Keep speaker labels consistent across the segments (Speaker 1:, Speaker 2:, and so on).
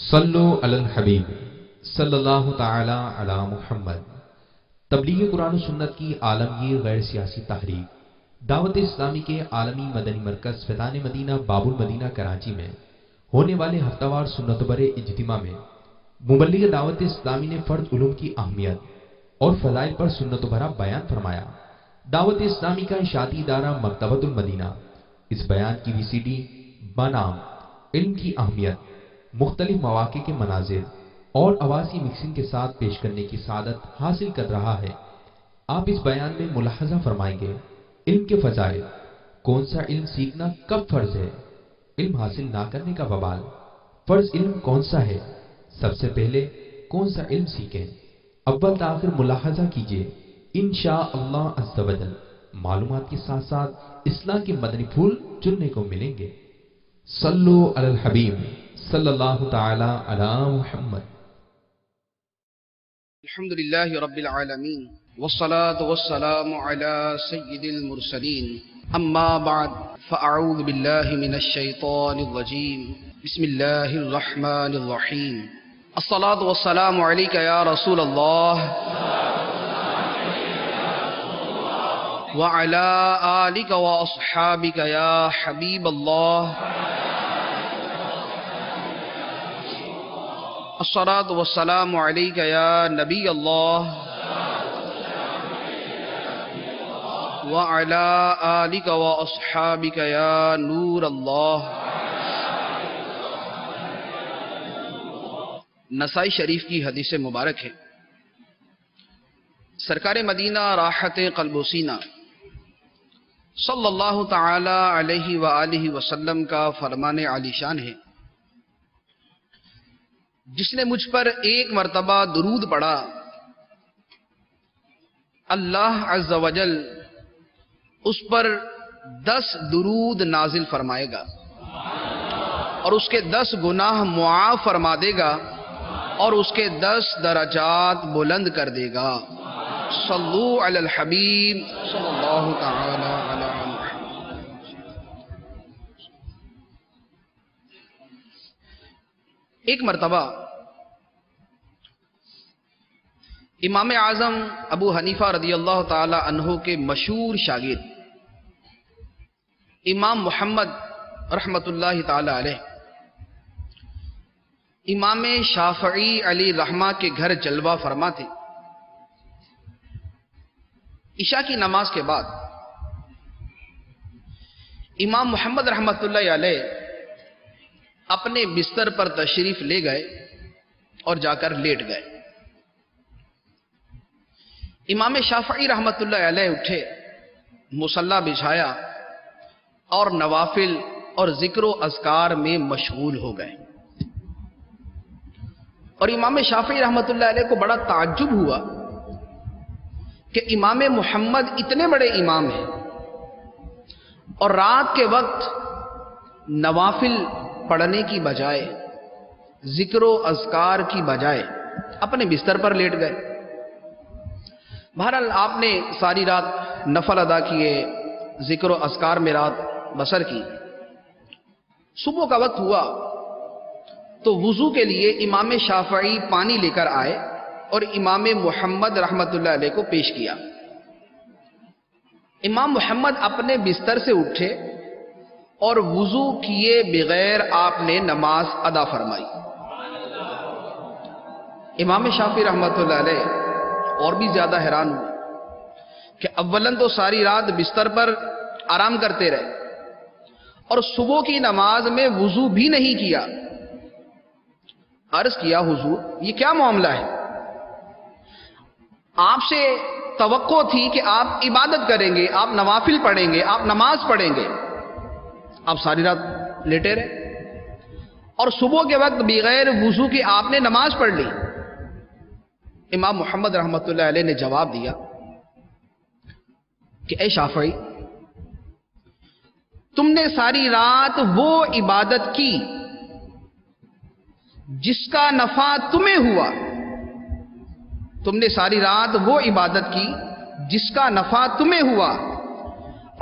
Speaker 1: صلو علی الحبیب صلی اللہ تعالی علی محمد۔ تبلیغ قرآن و سنت کی عالمگیر غیر سیاسی تحریک دعوت اسلامی کے عالمی مدنی مرکز فیضان مدینہ باب المدینہ کراچی میں ہونے والے ہفتہ وار سنت بر اجتماع میں مبلغ دعوت اسلامی نے فرض علوم کی اہمیت اور فضائل پر سنت بھرا بیان فرمایا۔ دعوت اسلامی کا اشاعتی ادارہ مکتبۃ المدینہ اس بیان کی وی سی ڈی بنام علم کی اہمیت مختلف مواقع کے مناظر اور آواز کی مکسنگ کے ساتھ پیش کرنے کی سعادت حاصل کر رہا ہے۔ آپ اس بیان میں ملاحظہ فرمائیں گے علم کے فضائل، کون سا علم سیکھنا کب فرض ہے، علم حاصل نہ کرنے کا وبال، فرض علم کون سا ہے، سب سے پہلے کون سا علم سیکھیں، اول تاخیر ملاحظہ کیجیے۔ انشاءاللہ عز و جل معلومات کے ساتھ ساتھ اصلاح کے مدنی پھول چننے کو ملیں گے۔ صلو علی الحبیب صلی اللہ تعالی علی محمد۔
Speaker 2: الحمدللہ رب العالمین والصلاة والسلام علی سید المرسلین، اما بعد فاعوذ باللہ من الشیطان الرجیم، بسم اللہ الرحمن الرحیم۔ الصلاة والسلام علیک یا رسول اللہ وعلی آلک واصحابک یا حبیب اللہ۔ الصلاة والسلام علیک یا نبی اللہ وعلی آلک واصحابک یا نور اللہ۔ نسائی شریف کی حدیث مبارک ہے، سرکار مدینہ راحت قلب و سینہ صلی اللہ تعالی علیہ وآلہ وسلم کا فرمان عالی شان ہے، جس نے مجھ پر ایک مرتبہ درود پڑھا، اللہ عز و جل اس پر 10 درود نازل فرمائے گا اور اس کے 10 گناہ معاف فرما دے گا اور اس کے 10 درجات بلند کر دے گا۔ صلو علی الحبیب صلی اللہ تعالی علی محمد۔ ایک مرتبہ امام اعظم ابو حنیفہ رضی اللہ تعالی عنہ کے مشہور شاگرد امام محمد رحمۃ اللہ تعالی علیہ امام شافعی علی رحمہ کے گھر جلوہ فرما تھے۔ عشاء کی نماز کے بعد امام محمد رحمۃ اللہ علیہ اپنے بستر پر تشریف لے گئے اور جا کر لیٹ گئے۔ امام شافعی رحمۃ اللہ علیہ اٹھے، مصلی بچھایا اور نوافل اور ذکر و اذکار میں مشغول ہو گئے۔ اور امام شافعی رحمۃ اللہ علیہ کو بڑا تعجب ہوا کہ امام محمد اتنے بڑے امام ہیں اور رات کے وقت نوافل پڑھنے کی بجائے، ذکر و اذکار کی بجائے اپنے بستر پر لیٹ گئے۔ بہرحال آپ نے ساری رات نفل ادا کیے، ذکر و اذکار میں رات بسر کی۔ صبح کا وقت ہوا تو وضو کے لیے امام شافعی پانی لے کر آئے اور امام محمد رحمۃ اللہ علیہ کو پیش کیا۔ امام محمد اپنے بستر سے اٹھے اور وضو کیے بغیر آپ نے نماز ادا فرمائی۔ امام شافعی رحمۃ اللہ علیہ اور بھی زیادہ حیران ہوئے کہ اولاً تو ساری رات بستر پر آرام کرتے رہے اور صبح کی نماز میں وضو بھی نہیں کیا۔ عرض کیا حضور یہ کیا معاملہ ہے؟ آپ سے توقع تھی کہ آپ عبادت کریں گے، آپ نوافل پڑھیں گے، آپ نماز پڑھیں گے، آپ ساری رات لیٹے رہے اور صبح کے وقت بغیر وضو کے آپ نے نماز پڑھ لی۔ امام محمد رحمۃ اللہ علیہ نے جواب دیا کہ اے شافعی، تم نے ساری رات وہ عبادت کی جس کا نفع تمہیں ہوا، تم نے ساری رات وہ عبادت کی جس کا نفع تمہیں ہوا،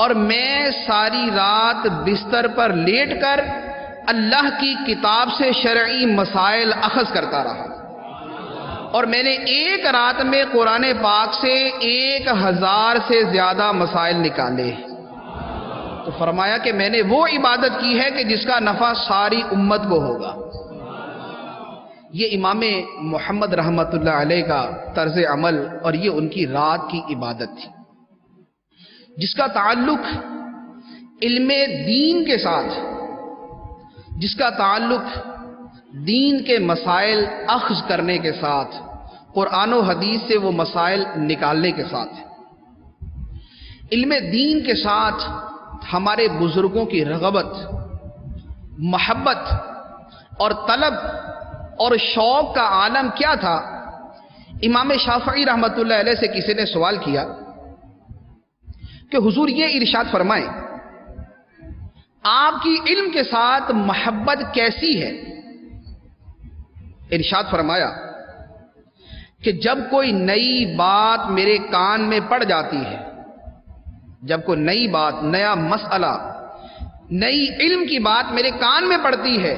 Speaker 2: اور میں ساری رات بستر پر لیٹ کر اللہ کی کتاب سے شرعی مسائل اخذ کرتا رہا، اور میں نے ایک رات میں قرآن پاک سے 1000 سے زیادہ مسائل نکالے۔ تو فرمایا کہ میں نے وہ عبادت کی ہے کہ جس کا نفع ساری امت کو ہوگا۔ یہ امام محمد رحمت اللہ علیہ کا طرز عمل اور یہ ان کی رات کی عبادت تھی، جس کا تعلق علم دین کے ساتھ، جس کا تعلق دین کے مسائل اخذ کرنے کے ساتھ، قرآن و حدیث سے وہ مسائل نکالنے کے ساتھ، علم دین کے ساتھ ہمارے بزرگوں کی رغبت، محبت اور طلب اور شوق کا عالم کیا تھا۔ امام شافعی رحمت اللہ علیہ سے کسی نے سوال کیا کہ حضور یہ ارشاد فرمائیں آپ کی علم کے ساتھ محبت کیسی ہے؟ ارشاد فرمایا کہ جب کوئی نئی بات میرے کان میں پڑ جاتی ہے، جب کوئی نئی بات، نیا مسئلہ، نئی علم کی بات میرے کان میں پڑتی ہے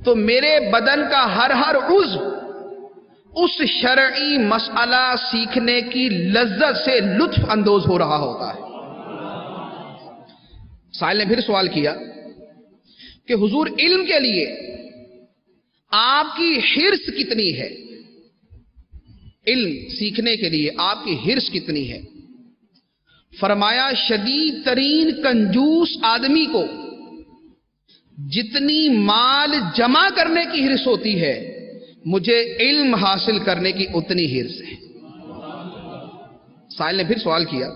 Speaker 2: تو میرے بدن کا ہر عضو اس شرعی مسئلہ سیکھنے کی لذت سے لطف اندوز ہو رہا ہوتا ہے۔ سائل نے پھر سوال کیا کہ حضور علم کے لیے آپ کی حرص کتنی ہے؟ علم سیکھنے کے لیے آپ کی حرص کتنی ہے؟ فرمایا شدید ترین کنجوس آدمی کو جتنی مال جمع کرنے کی حرص ہوتی ہے، مجھے علم حاصل کرنے کی اتنی حرص ہے۔ سائل نے پھر سوال کیا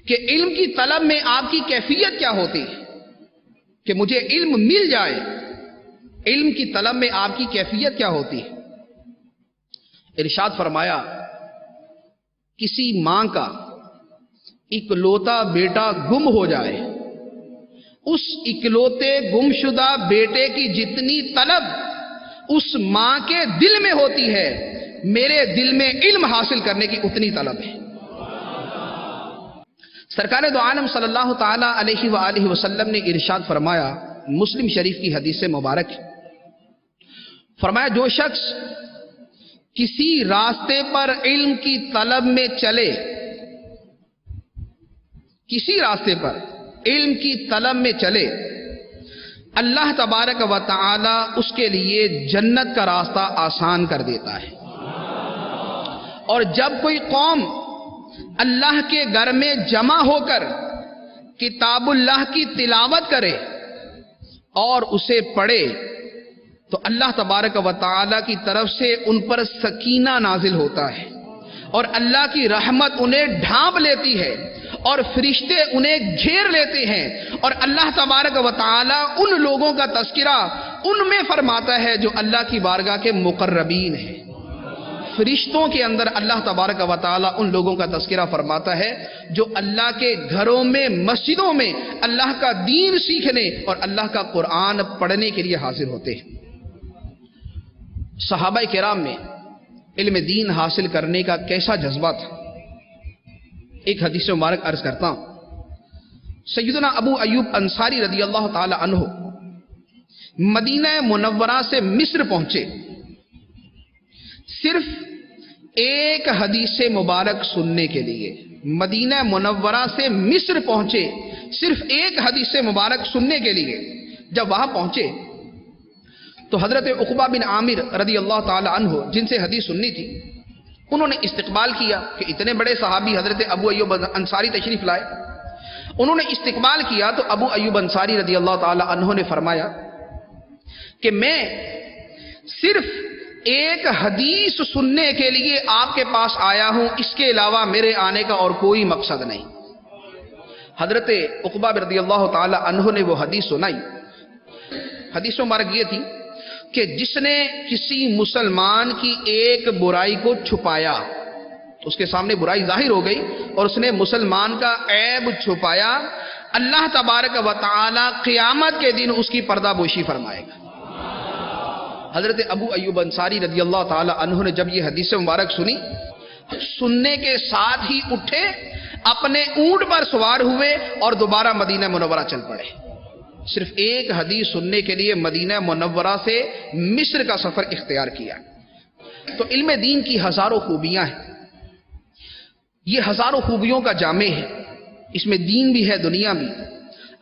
Speaker 2: کہ علم کی طلب میں آپ کی کیفیت کیا ہوتی ہے کہ مجھے علم مل جائے؟ علم کی طلب میں آپ کی کیفیت کیا ہوتی ہے؟ ارشاد فرمایا کسی ماں کا اکلوتا بیٹا گم ہو جائے، اس اکلوتے گمشدہ بیٹے کی جتنی طلب اس ماں کے دل میں ہوتی ہے، میرے دل میں علم حاصل کرنے کی اتنی طلب ہے۔ سرکار دو عالم صلی اللہ تعالی علیہ وآلہ وسلم نے ارشاد فرمایا، مسلم شریف کی حدیث مبارک ہے، فرمایا جو شخص کسی راستے پر علم کی طلب میں چلے، کسی راستے پر علم کی طلب میں چلے، اللہ تبارک و تعالی اس کے لیے جنت کا راستہ آسان کر دیتا ہے۔ اور جب کوئی قوم اللہ کے گھر میں جمع ہو کر کتاب اللہ کی تلاوت کرے اور اسے پڑھے تو اللہ تبارک و تعالی کی طرف سے ان پر سکینہ نازل ہوتا ہے، اور اللہ کی رحمت انہیں ڈھانپ لیتی ہے، اور فرشتے انہیں گھیر لیتے ہیں، اور اللہ تبارک و تعالی ان لوگوں کا تذکرہ ان میں فرماتا ہے جو اللہ کی بارگاہ کے مقربین ہیں۔ فرشتوں کے اندر اللہ تبارک و تعالی ان لوگوں کا تذکرہ فرماتا ہے جو اللہ کے گھروں میں، مسجدوں میں اللہ کا دین سیکھنے اور اللہ کا قرآن پڑھنے کے لیے حاضر ہوتے ہیں۔ صحابہ کرام میں علم دین حاصل کرنے کا کیسا جذبہ تھا؟ ایک حدیث مبارک عرض کرتا ہوں۔ سیدنا ابو ایوب انصاری رضی اللہ تعالی عنہ مدینہ منورہ سے مصر پہنچے، صرف ایک حدیث مبارک سننے کے لیے۔ مدینہ منورہ سے مصر پہنچے صرف ایک حدیث مبارک سننے کے لیے۔ جب وہاں پہنچے تو حضرت عقبہ بن عامر رضی اللہ تعالی عنہ جن سے حدیث سننی تھی، انہوں نے استقبال کیا کہ اتنے بڑے صحابی حضرت ابو ایوب انصاری تشریف لائے۔ انہوں نے استقبال کیا تو ابو ایوب انصاری رضی اللہ تعالی عنہ نے فرمایا کہ میں صرف ایک حدیث سننے کے لیے آپ کے پاس آیا ہوں، اس کے علاوہ میرے آنے کا اور کوئی مقصد نہیں۔ حضرت عقبہ رضی اللہ تعالی عنہ نے وہ حدیث سنائی۔ حدیث مبارک یہ تھی کہ جس نے کسی مسلمان کی ایک برائی کو چھپایا، اس کے سامنے برائی ظاہر ہو گئی اور اس نے مسلمان کا عیب چھپایا، اللہ تبارک و تعالی قیامت کے دن اس کی پردہ پوشی فرمائے گا۔ حضرت ابو ایوب انصاری رضی اللہ تعالی عنہ نے جب یہ حدیث مبارک سنی، سننے کے ساتھ ہی اٹھے، اپنے اونٹ پر سوار ہوئے اور دوبارہ مدینہ منورہ چل پڑے۔ صرف ایک حدیث سننے کے لیے مدینہ منورہ سے مصر کا سفر اختیار کیا۔ تو علم دین کی ہزاروں خوبیاں ہیں، یہ ہزاروں خوبیوں کا جامع ہے، اس میں دین بھی ہے، دنیا بھی،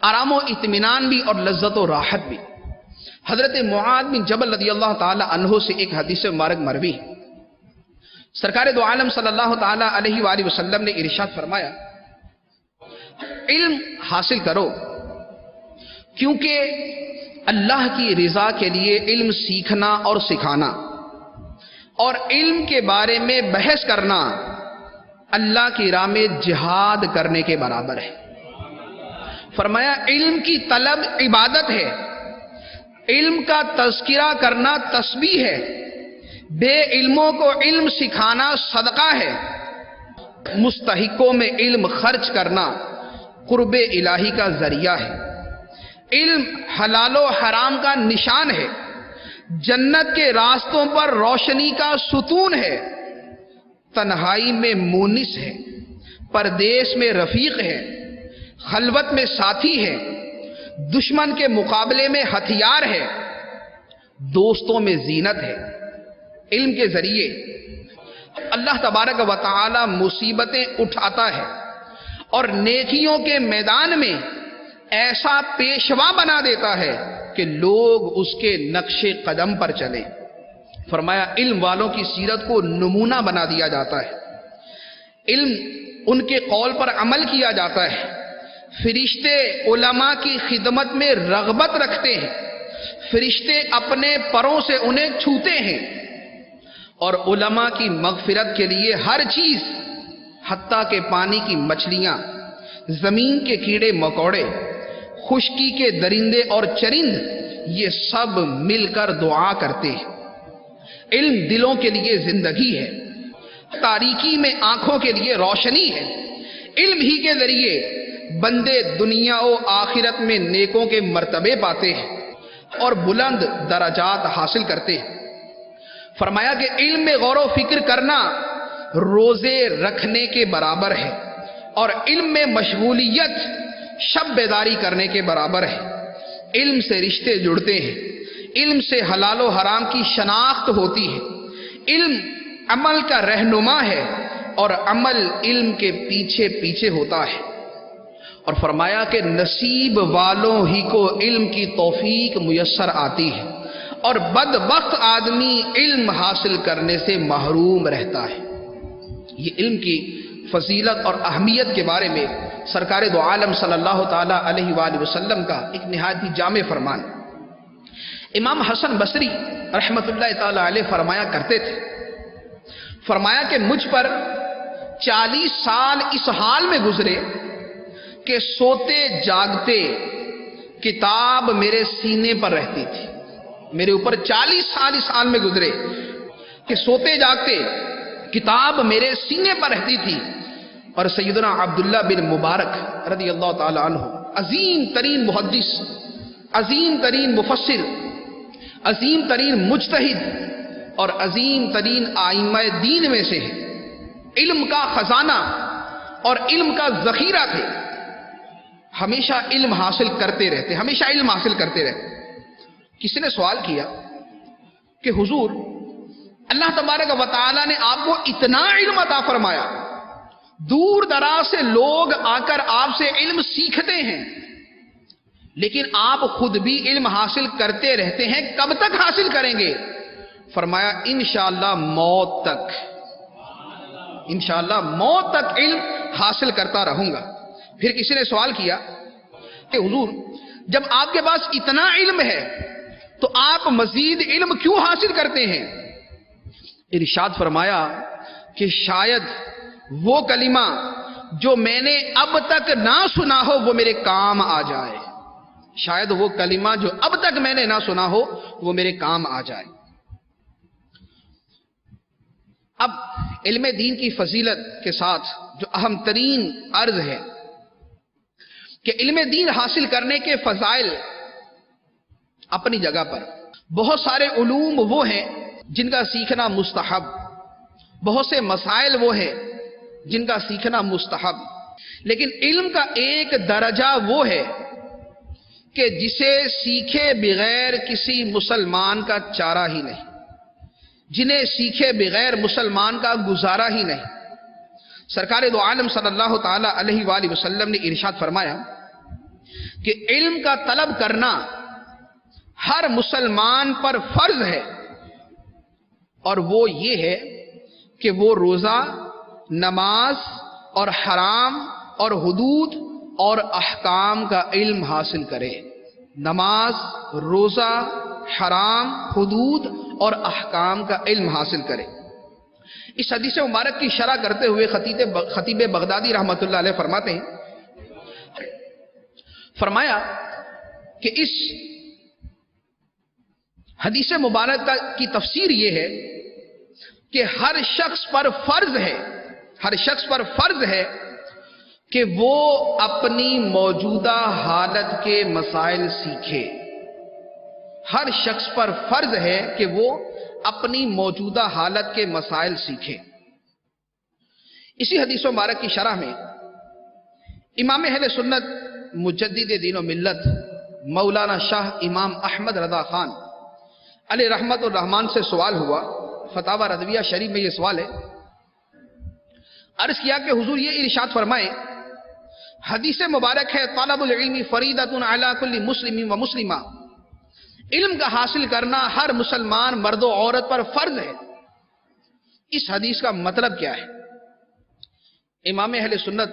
Speaker 2: آرام و اطمینان بھی اور لذت و راحت بھی۔ حضرت معاذ بن جبل رضی اللہ تعالی عنہ سے ایک حدیث مبارک مروی، سرکار دو عالم صلی اللہ تعالی علیہ وآلہ وسلم نے ارشاد فرمایا، علم حاصل کرو کیونکہ اللہ کی رضا کے لیے علم سیکھنا اور سکھانا اور علم کے بارے میں بحث کرنا اللہ کی راہ میں جہاد کرنے کے برابر ہے۔ فرمایا علم کی طلب عبادت ہے، علم کا تذکرہ کرنا تسبیح ہے، بے علموں کو علم سکھانا صدقہ ہے، مستحقوں میں علم خرچ کرنا قرب الہی کا ذریعہ ہے، علم حلال و حرام کا نشان ہے، جنت کے راستوں پر روشنی کا ستون ہے، تنہائی میں مونس ہے، پردیس میں رفیق ہے، خلوت میں ساتھی ہے، دشمن کے مقابلے میں ہتھیار ہے، دوستوں میں زینت ہے۔ علم کے ذریعے اللہ تبارک و تعالی مصیبتیں اٹھاتا ہے اور نیکیوں کے میدان میں ایسا پیشوا بنا دیتا ہے کہ لوگ اس کے نقش قدم پر چلیں۔ فرمایا علم والوں کی سیرت کو نمونہ بنا دیا جاتا ہے، علم ان کے قول پر عمل کیا جاتا ہے، فرشتے علماء کی خدمت میں رغبت رکھتے ہیں، فرشتے اپنے پروں سے انہیں چھوتے ہیں اور علماء کی مغفرت کے لیے ہر چیز حتیٰ کہ پانی کی مچھلیاں، زمین کے کیڑے مکوڑے، خشکی کے درندے اور چرند، یہ سب مل کر دعا کرتے ہیں۔ علم دلوں کے لیے زندگی ہے، تاریکی میں آنکھوں کے لیے روشنی ہے، علم ہی کے ذریعے بندے دنیا و آخرت میں نیکوں کے مرتبے پاتے ہیں اور بلند درجات حاصل کرتے ہیں۔ فرمایا کہ علم میں غور و فکر کرنا روزے رکھنے کے برابر ہے اور علم میں مشغولیت شب بیداری کرنے کے برابر ہے۔ علم سے رشتے جڑتے ہیں، علم سے حلال و حرام کی شناخت ہوتی ہے، علم عمل کا رہنما ہے اور عمل علم کے پیچھے پیچھے ہوتا ہے۔ اور فرمایا کہ نصیب والوں ہی کو علم کی توفیق میسر آتی ہے اور بدبخت آدمی علم حاصل کرنے سے محروم رہتا ہے۔ یہ علم کی فضیلت اور اہمیت کے بارے میں سرکار دو عالم صلی اللہ تعالی علیہ وآلہ وسلم کا ایک نہایت ہی جامع فرمان۔ امام حسن بصری رحمت اللہ تعالی علیہ فرمایا کرتے تھے، فرمایا کہ مجھ پر 40 سال اس حال میں گزرے کہ سوتے جاگتے کتاب میرے سینے پر رہتی تھی۔ میرے اوپر 40 سال اس حال میں گزرے کہ سوتے جاگتے کتاب میرے سینے پر رہتی تھی۔ اور سیدنا عبداللہ بن مبارک رضی اللہ تعالی عنہ، عظیم ترین محدث، عظیم ترین مفسر، عظیم ترین مجتہد اور عظیم ترین آئمہ دین میں سے ہے، علم کا خزانہ اور علم کا ذخیرہ تھے، ہمیشہ علم حاصل کرتے رہتے، ہمیشہ علم حاصل کرتے رہتے۔ کسی نے سوال کیا کہ حضور اللہ تبارک و تعالی نے آپ کو اتنا علم عطا فرمایا، دور دراز سے لوگ آ کر آپ سے علم سیکھتے ہیں، لیکن آپ خود بھی علم حاصل کرتے رہتے ہیں، کب تک حاصل کریں گے؟ فرمایا انشاءاللہ موت تک، انشاءاللہ موت تک علم حاصل کرتا رہوں گا۔ پھر کسی نے سوال کیا کہ حضور جب آپ کے پاس اتنا علم ہے تو آپ مزید علم کیوں حاصل کرتے ہیں؟ ارشاد فرمایا کہ شاید وہ کلمہ جو میں نے اب تک نہ سنا ہو وہ میرے کام آ جائے، شاید وہ کلمہ جو اب تک میں نے نہ سنا ہو وہ میرے کام آ جائے۔ اب علم دین کی فضیلت کے ساتھ جو اہم ترین عرض ہے کہ علم دین حاصل کرنے کے فضائل اپنی جگہ پر، بہت سارے علوم وہ ہیں جن کا سیکھنا مستحب، بہت سے مسائل وہ ہیں جن کا سیکھنا مستحب، لیکن علم کا ایک درجہ وہ ہے کہ جسے سیکھے بغیر کسی مسلمان کا چارہ ہی نہیں، جنہیں سیکھے بغیر مسلمان کا گزارا ہی نہیں۔ سرکار دو عالم صلی اللہ تعالی علیہ وآلہ وسلم نے ارشاد فرمایا کہ علم کا طلب کرنا ہر مسلمان پر فرض ہے، اور وہ یہ ہے کہ وہ روزہ، نماز اور حرام اور حدود اور احکام کا علم حاصل کرے۔ نماز، روزہ، حرام، حدود اور احکام کا علم حاصل کرے۔ اس حدیث مبارک کی شرح کرتے ہوئے خطیب بغدادی رحمۃ اللہ علیہ فرماتے ہیں، فرمایا کہ اس حدیث مبارک کی تفسیر یہ ہے کہ ہر شخص پر فرض ہے کہ وہ اپنی موجودہ حالت کے مسائل سیکھے۔ ہر شخص پر فرض ہے کہ وہ اپنی موجودہ حالت کے مسائل سیکھے۔ اسی حدیث مبارک کی شرح میں امام اہل سنت مجدد دین و ملت مولانا شاہ امام احمد رضا خان علیہ رحمت الرحمان سے سوال ہوا، فتاوی رضویہ شریف میں یہ سوال ہے۔ عرض کیا کہ حضور یہ ارشاد فرمائے، حدیث مبارک ہے طلب العلم فریضۃ علی کل مسلم و مسلمہ، علم کا حاصل کرنا ہر مسلمان مرد و عورت پر فرض ہے۔ اس حدیث کا مطلب کیا ہے؟ امام اہل سنت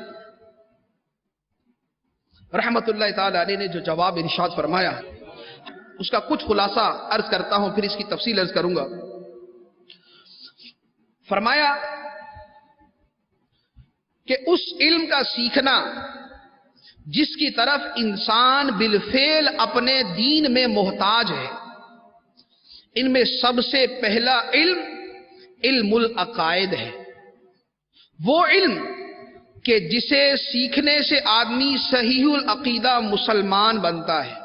Speaker 2: رحمت اللہ تعالی علیہ نے جو جواب ارشاد فرمایا اس کا کچھ خلاصہ عرض کرتا ہوں، پھر اس کی تفصیل عرض کروں گا۔ فرمایا کہ اس علم کا سیکھنا جس کی طرف انسان بالفعل اپنے دین میں محتاج ہے، ان میں سب سے پہلا علم العقائد ہے۔ وہ علم کہ جسے سیکھنے سے آدمی صحیح العقیدہ مسلمان بنتا ہے،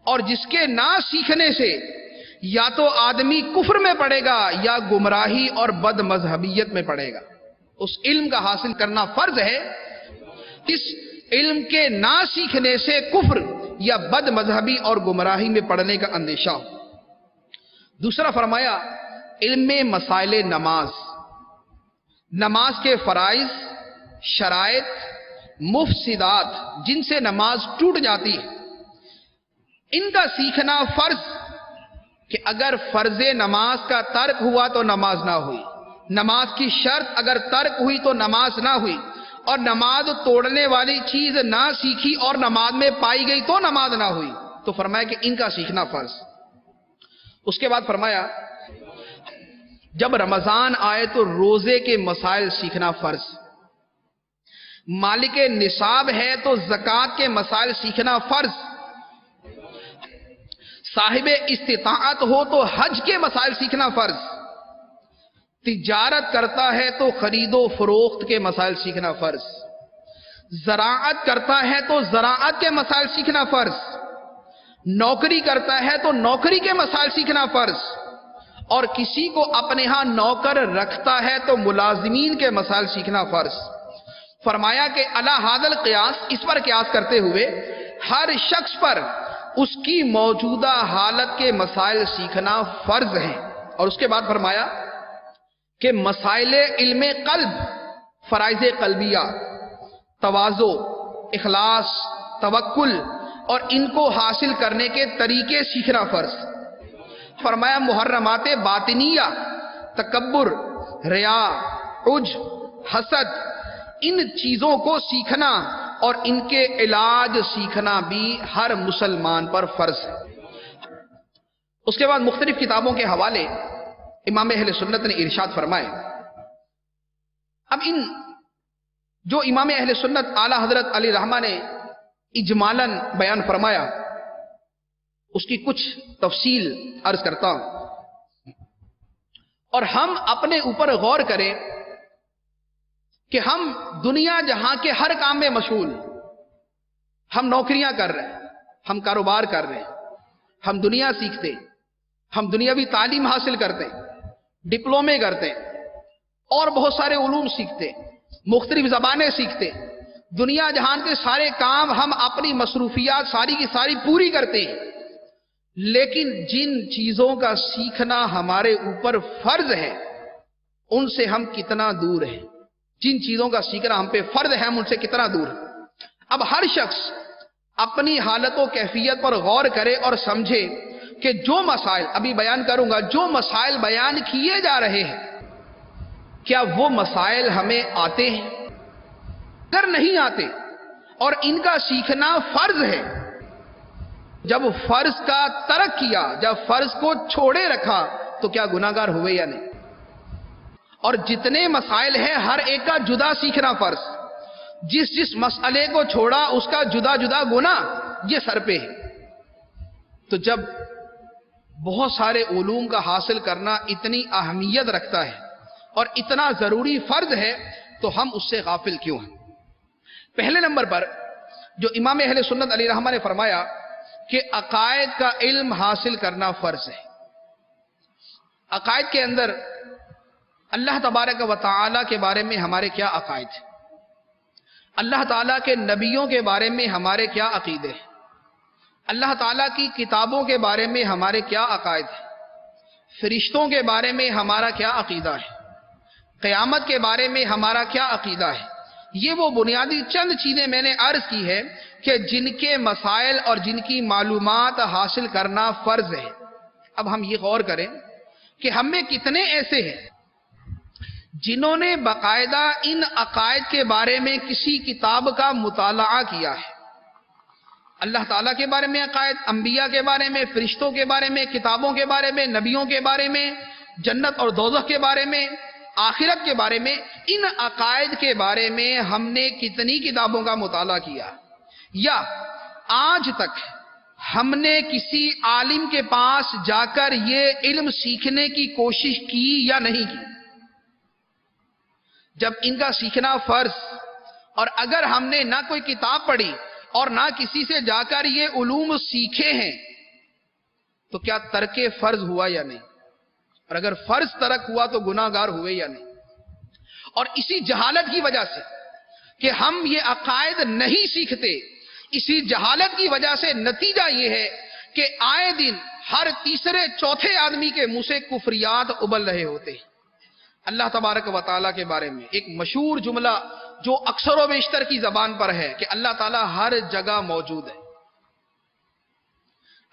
Speaker 2: اور جس کے نہ سیکھنے سے یا تو آدمی کفر میں پڑے گا یا گمراہی اور بد مذہبیت میں پڑے گا۔ اس علم کا حاصل کرنا فرض ہے۔ اس علم کے نہ سیکھنے سے کفر یا بد مذہبی اور گمراہی میں پڑنے کا اندیشہ ہو۔ دوسرا فرمایا علم مسائل نماز کے فرائض، شرائط، مفسدات جن سے نماز ٹوٹ جاتی ہے، ان کا سیکھنا فرض، کہ اگر فرض نماز کا ترک ہوا تو نماز نہ ہوئی، نماز کی شرط اگر ترک ہوئی تو نماز نہ ہوئی، اور نماز توڑنے والی چیز نہ سیکھی اور نماز میں پائی گئی تو نماز نہ ہوئی، تو فرمایا کہ ان کا سیکھنا فرض۔ اس کے بعد فرمایا جب رمضان آئے تو روزے کے مسائل سیکھنا فرض، مالک نصاب ہے تو زکوٰۃ کے مسائل سیکھنا فرض، صاحب استطاعت ہو تو حج کے مسائل سیکھنا فرض، تجارت کرتا ہے تو خرید و فروخت کے مسائل سیکھنا فرض، زراعت کرتا ہے تو زراعت کے مسائل سیکھنا فرض، نوکری کرتا ہے تو نوکری کے مسائل سیکھنا فرض، اور کسی کو اپنے ہاں نوکر رکھتا ہے تو ملازمین کے مسائل سیکھنا فرض۔ فرمایا کہ علی ھذا القیاس، اس پر قیاس کرتے ہوئے ہر شخص پر اس کی موجودہ حالت کے مسائل سیکھنا فرض ہے۔ اور اس کے بعد فرمایا کہ مسائل علم قلب، فرائض قلبیہ، تواضع، اخلاص، توکل اور ان کو حاصل کرنے کے طریقے سیکھنا فرض۔ فرمایا محرمات باطنیہ، تکبر، ریا، عجب، حسد، ان چیزوں کو سیکھنا اور ان کے علاج سیکھنا بھی ہر مسلمان پر فرض ہے۔ اس کے بعد مختلف کتابوں کے حوالے امام اہل سنت نے ارشاد فرمائے۔ اب ان جو امام اہل سنت اعلیٰ حضرت علی رحمہ نے اجمالاً بیان فرمایا، اس کی کچھ تفصیل عرض کرتا ہوں، اور ہم اپنے اوپر غور کریں کہ ہم دنیا جہاں کے ہر کام میں مشغول، ہم نوکریاں کر رہے ہیں، ہم کاروبار کر رہے ہیں، ہم دنیا سیکھتے، ہم دنیاوی تعلیم حاصل کرتے، ڈپلومے کرتے اور بہت سارے علوم سیکھتے، مختلف زبانیں سیکھتے، دنیا جہان کے سارے کام ہم اپنی مصروفیات ساری کی ساری پوری کرتے ہیں، لیکن جن چیزوں کا سیکھنا ہمارے اوپر فرض ہے ان سے ہم کتنا دور ہیں، جن چیزوں کا سیکھنا ہم پہ فرض ہے ہم ان سے کتنا دور ہیں۔ اب ہر شخص اپنی حالت و کیفیت پر غور کرے اور سمجھے کہ جو مسائل ابھی بیان کروں گا، جو مسائل بیان کیے جا رہے ہیں، کیا وہ مسائل ہمیں آتے ہیں؟ اگر نہیں آتے اور ان کا سیکھنا فرض ہے، جب فرض کا ترک کیا، جب فرض کو چھوڑے رکھا تو کیا گناہگار ہوئے یا نہیں؟ اور جتنے مسائل ہیں ہر ایک کا جدا سیکھنا فرض، جس مسئلے کو چھوڑا اس کا جدا جدا گناہ، یہ سر پہ ہے۔ تو جب بہت سارے علوم کا حاصل کرنا اتنی اہمیت رکھتا ہے اور اتنا ضروری فرض ہے تو ہم اس سے غافل کیوں ہیں؟ پہلے نمبر پر جو امام اہل سنت علیہ رحمہ نے فرمایا کہ عقائد کا علم حاصل کرنا فرض ہے۔ عقائد کے اندر اللہ تبارک و تعالی کے بارے میں ہمارے کیا عقائد ہیں، اللہ تعالیٰ کے نبیوں کے بارے میں ہمارے کیا عقیدے ہیں، اللہ تعالیٰ کی کتابوں کے بارے میں ہمارے کیا عقائد ہیں، فرشتوں کے بارے میں ہمارا کیا عقیدہ ہے، قیامت کے بارے میں ہمارا کیا عقیدہ ہے۔ یہ وہ بنیادی چند چیزیں میں نے عرض کی ہے کہ جن کے مسائل اور جن کی معلومات حاصل کرنا فرض ہے۔ اب ہم یہ غور کریں کہ ہم میں کتنے ایسے ہیں جنہوں نے باقاعدہ ان عقائد کے بارے میں کسی کتاب کا مطالعہ کیا ہے، اللہ تعالیٰ کے بارے میں عقائد، انبیاء کے بارے میں، فرشتوں کے بارے میں، کتابوں کے بارے میں، نبیوں کے بارے میں، جنت اور دوزخ کے بارے میں، آخرت کے بارے میں، ان عقائد کے بارے میں ہم نے کتنی کتابوں کا مطالعہ کیا، یا آج تک ہم نے کسی عالم کے پاس جا کر یہ علم سیکھنے کی کوشش کی یا نہیں کی؟ جب ان کا سیکھنا فرض، اور اگر ہم نے نہ کوئی کتاب پڑھی اور نہ کسی سے جا کر یہ علوم سیکھے ہیں تو کیا ترک فرض ہوا یا نہیں؟ اور اگر فرض ترک ہوا تو گناہگار ہوئے یا نہیں؟ اور اسی جہالت کی وجہ سے کہ ہم یہ عقائد نہیں سیکھتے، اسی جہالت کی وجہ سے نتیجہ یہ ہے کہ آئے دن ہر تیسرے چوتھے آدمی کے منہ سے کفریات ابل رہے ہوتے ہیں۔ اللہ تبارک و تعالیٰ کے بارے میں ایک مشہور جملہ جو اکثر و بیشتر کی زبان پر ہے کہ اللہ تعالیٰ ہر جگہ موجود ہے۔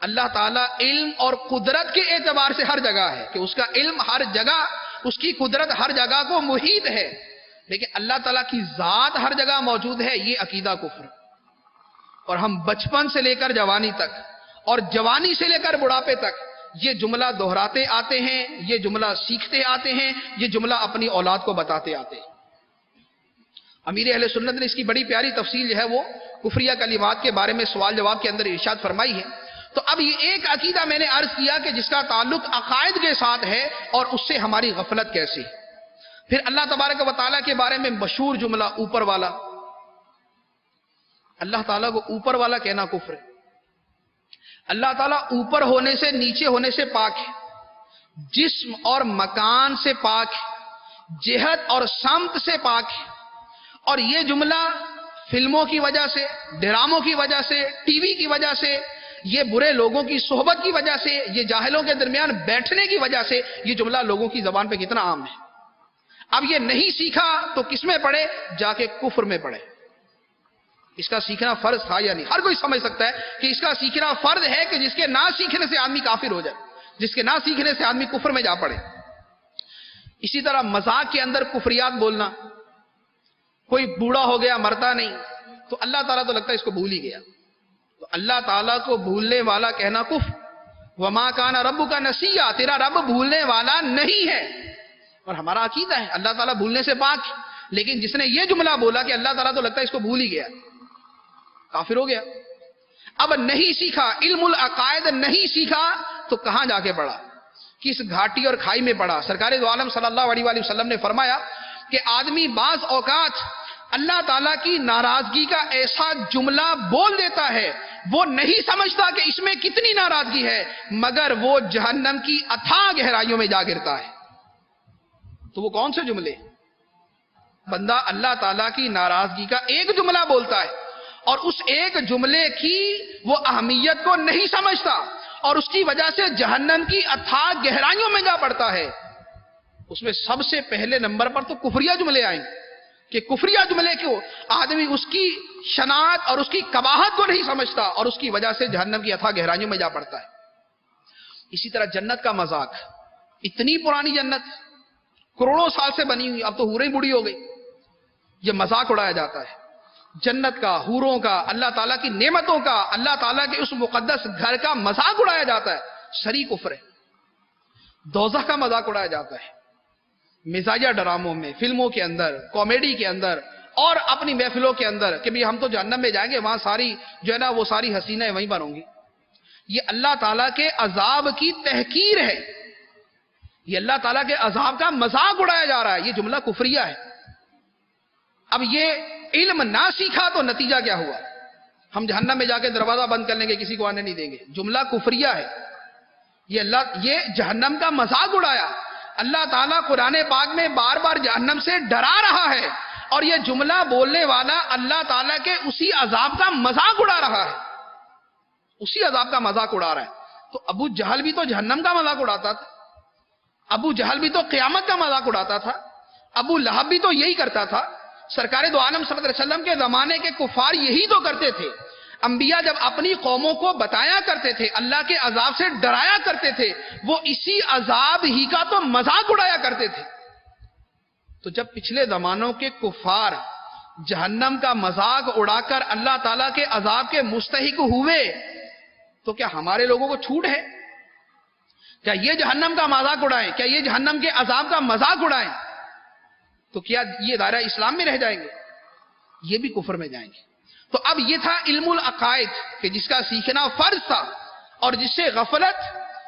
Speaker 2: اللہ تعالیٰ علم اور قدرت کے اعتبار سے ہر جگہ ہے، کہ اس کا علم ہر جگہ، اس کی قدرت ہر جگہ کو محیط ہے، لیکن اللہ تعالیٰ کی ذات ہر جگہ موجود ہے، یہ عقیدہ کفر۔ اور ہم بچپن سے لے کر جوانی تک اور جوانی سے لے کر بڑھاپے تک یہ جملہ دہراتے آتے ہیں، یہ جملہ سیکھتے آتے ہیں، یہ جملہ اپنی اولاد کو بتاتے آتے ہیں۔ امیر اہل سنت نے اس کی بڑی پیاری تفصیل جو ہے وہ کفریہ کلمات کے بارے میں سوال جواب کے اندر ارشاد فرمائی ہے۔ تو اب یہ ایک عقیدہ میں نے عرض کیا کہ جس کا تعلق عقائد کے ساتھ ہے اور اس سے ہماری غفلت کیسی ہے۔ پھر اللہ تبارک و تعالیٰ کے بارے میں مشہور جملہ اوپر والا، اللہ تعالیٰ کو اوپر والا کہنا کفر ہے۔ اللہ تعالیٰ اوپر ہونے سے، نیچے ہونے سے پاک ہے، جسم اور مکان سے پاک ہے، جہت اور سمت سے پاک ہے۔ اور یہ جملہ فلموں کی وجہ سے، ڈراموں کی وجہ سے، ٹی وی کی وجہ سے، یہ برے لوگوں کی صحبت کی وجہ سے، یہ جاہلوں کے درمیان بیٹھنے کی وجہ سے یہ جملہ لوگوں کی زبان پہ کتنا عام ہے۔ اب یہ نہیں سیکھا تو کس میں پڑھے؟ جا کے کفر میں پڑھے۔ اس کا سیکھنا فرض تھا یا نہیں؟ ہر کوئی سمجھ سکتا ہے کہ اس کا سیکھنا فرض ہے کہ جس کے نہ سیکھنے سے آدمی کافر ہو جائے، جس کے نہ سیکھنے سے آدمی کفر میں جا پڑے۔ اسی طرح مذاق کے اندر کفریات بولنا، کوئی بوڑھا ہو گیا مرتا نہیں تو اللہ تعالیٰ تو لگتا ہے اس کو بھول ہی گیا، تو اللہ تعالیٰ کو بھولنے والا کہنا کفر۔ وما کان ربک نسیا، تیرا رب بھولنے والا نہیں ہے۔ اور ہمارا عقیدہ ہے اللہ تعالیٰ بھولنے سے پاک ہے، لیکن جس نے یہ جملہ بولا کہ اللہ تعالیٰ تو لگتا ہے اس کو بھول ہی گیا، کافر ہو گیا۔ اب نہیں سیکھا، علم العقائد نہیں سیکھا تو کہاں جا کے پڑھا؟ کس گھاٹی اور کھائی میں پڑھا؟ سرکار دو عالم صلی اللہ علیہ وآلہ وسلم نے فرمایا کہ آدمی بعض اوقات اللہ تعالیٰ کی ناراضگی کا ایسا جملہ بول دیتا ہے، وہ نہیں سمجھتا کہ اس میں کتنی ناراضگی ہے، مگر وہ جہنم کی اتھاہ گہرائیوں میں جا گرتا ہے۔ تو وہ کون سے جملے؟ بندہ اللہ تعالیٰ کی ناراضگی کا ایک جملہ بولتا ہے اور اس ایک جملے کی وہ اہمیت کو نہیں سمجھتا اور اس کی وجہ سے جہنم کی اتھاہ گہرائیوں میں جا پڑتا ہے، اس میں سب سے پہلے نمبر پر تو کفریہ جملے آئیں کہ کفریہ جملے کو آدمی اس کی شناعت اور اس کی قباحت کو نہیں سمجھتا اور اس کی وجہ سے جہنم کی اتھاہ گہرائیوں میں جا پڑتا ہے۔ اسی طرح جنت کا مذاق، اتنی پرانی جنت کروڑوں سال سے بنی ہوئی، اب تو حوریں بوڑھی ہو گئی، یہ مذاق اڑایا جاتا ہے جنت کا، حوروں کا، اللہ تعالیٰ کی نعمتوں کا، اللہ تعالیٰ کے اس مقدس گھر کا مذاق اڑایا جاتا ہے، شرعی کفر ہے۔ دوزخ کا مذاق اڑایا جاتا ہے مزاحیہ ڈراموں میں، فلموں کے اندر، کامیڈی کے اندر اور اپنی محفلوں کے اندر کہ بھی ہم تو جہنم میں جائیں گے، وہاں ساری جو ہے نا وہ ساری حسینیں وہیں پر ہوں گی۔ یہ اللہ تعالیٰ کے عذاب کی تحقیر ہے، یہ اللہ تعالیٰ کے عذاب کا مذاق اڑایا جا رہا ہے، یہ جملہ کفریہ ہے۔ اب یہ علم نہ سیکھا تو نتیجہ کیا ہوا؟ ہم جہنم میں جا کے دروازہ بند کر لیں گے، کسی کو آنے نہیں دیں گے، جملہ کفریہ ہے۔ یہ جہنم کا مذاق اڑایا۔ اللہ تعالیٰ قرآن پاک میں بار بار جہنم سے ڈرا رہا ہے اور یہ جملہ بولنے والا اللہ تعالیٰ کے اسی عذاب کا مذاق اڑا رہا ہے، اسی عذاب کا مذاق اڑا رہا ہے۔ تو ابو جہل بھی تو جہنم کا مذاق اڑاتا تھا، ابو جہل بھی تو قیامت کا مذاق اڑاتا تھا، ابو لہب بھی تو یہی کرتا تھا۔ سرکار دو عالم صلی اللہ علیہ وسلم کے زمانے کے کفار یہی تو کرتے تھے۔ انبیاء جب اپنی قوموں کو بتایا کرتے تھے، اللہ کے عذاب سے ڈرایا کرتے تھے، وہ اسی عذاب ہی کا تو مذاق اڑایا کرتے تھے۔ تو جب پچھلے زمانوں کے کفار جہنم کا مذاق اڑا کر اللہ تعالیٰ کے عذاب کے مستحق ہوئے تو کیا ہمارے لوگوں کو چھوٹ ہے؟ کیا یہ جہنم کا مذاق اڑائیں؟ کیا یہ جہنم کے عذاب کا مذاق اڑائیں تو کیا یہ دائرہ اسلام میں رہ جائیں گے؟ یہ بھی کفر میں جائیں گے۔ تو اب یہ تھا علم العقائد کہ جس کا سیکھنا فرض تھا اور جس سے غفلت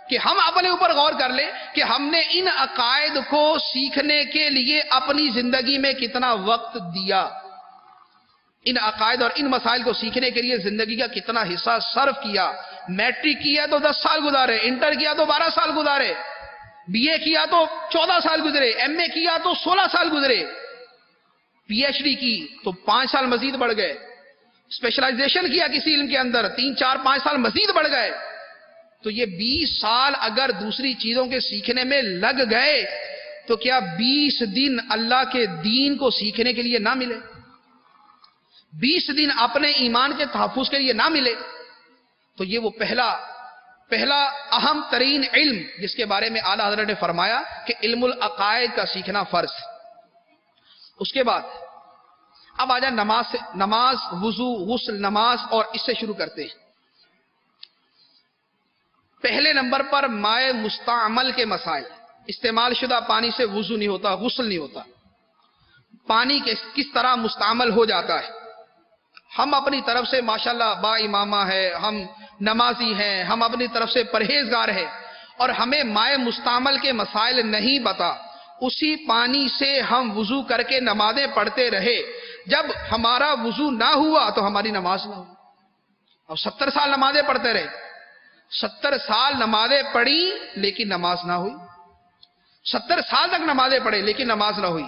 Speaker 2: کہ ہم اپنے اوپر غور کر لیں کہ ہم نے ان عقائد کو سیکھنے کے لیے اپنی زندگی میں کتنا وقت دیا، ان عقائد اور ان مسائل کو سیکھنے کے لیے زندگی کا کتنا حصہ صرف کیا۔ میٹرک کیا تو 10 سال گزارے، انٹر کیا تو 12 سال گزارے، بی اے کیا تو 14 سال گزرے، ایم اے کیا تو 16 سال گزرے، پی ایچ ڈی کی تو 5 سال مزید بڑھ گئے، اسپیشلائزیشن کیا کسی علم کے اندر 3 4 5 سال مزید بڑھ گئے۔ تو یہ 20 سال اگر دوسری چیزوں کے سیکھنے میں لگ گئے تو کیا 20 دن اللہ کے دین کو سیکھنے کے لیے نہ ملے؟ 20 دن اپنے ایمان کے تحفظ کے لیے نہ ملے؟ تو یہ وہ پہلا اہم ترین علم جس کے بارے میں اعلیٰ حضرت نے فرمایا کہ علم العقائد کا سیکھنا فرض۔ اس کے بعد اب آ جائیں نماز، وضو، غسل، نماز، اور اس سے شروع کرتے ہیں۔ پہلے نمبر پر مائع مستعمل کے مسائل، استعمال شدہ پانی سے وضو نہیں ہوتا، غسل نہیں ہوتا، پانی کس طرح مستعمل ہو جاتا ہے۔ ہم اپنی طرف سے ماشاءاللہ با امامہ ہے، ہم نمازی ہیں، ہم اپنی طرف سے پرہیزگار ہیں اور ہمیں مائع مستعمل کے مسائل نہیں پتا، اسی پانی سے ہم وضو کر کے نمازیں پڑھتے رہے، جب ہمارا وضو نہ ہوا تو ہماری نماز نہ ہوئی۔ اور 70 سال نمازیں پڑھتے رہے، 70 سال نمازیں پڑھی لیکن نماز نہ ہوئی، 70 سال تک نمازیں پڑھے لیکن نماز نہ ہوئی،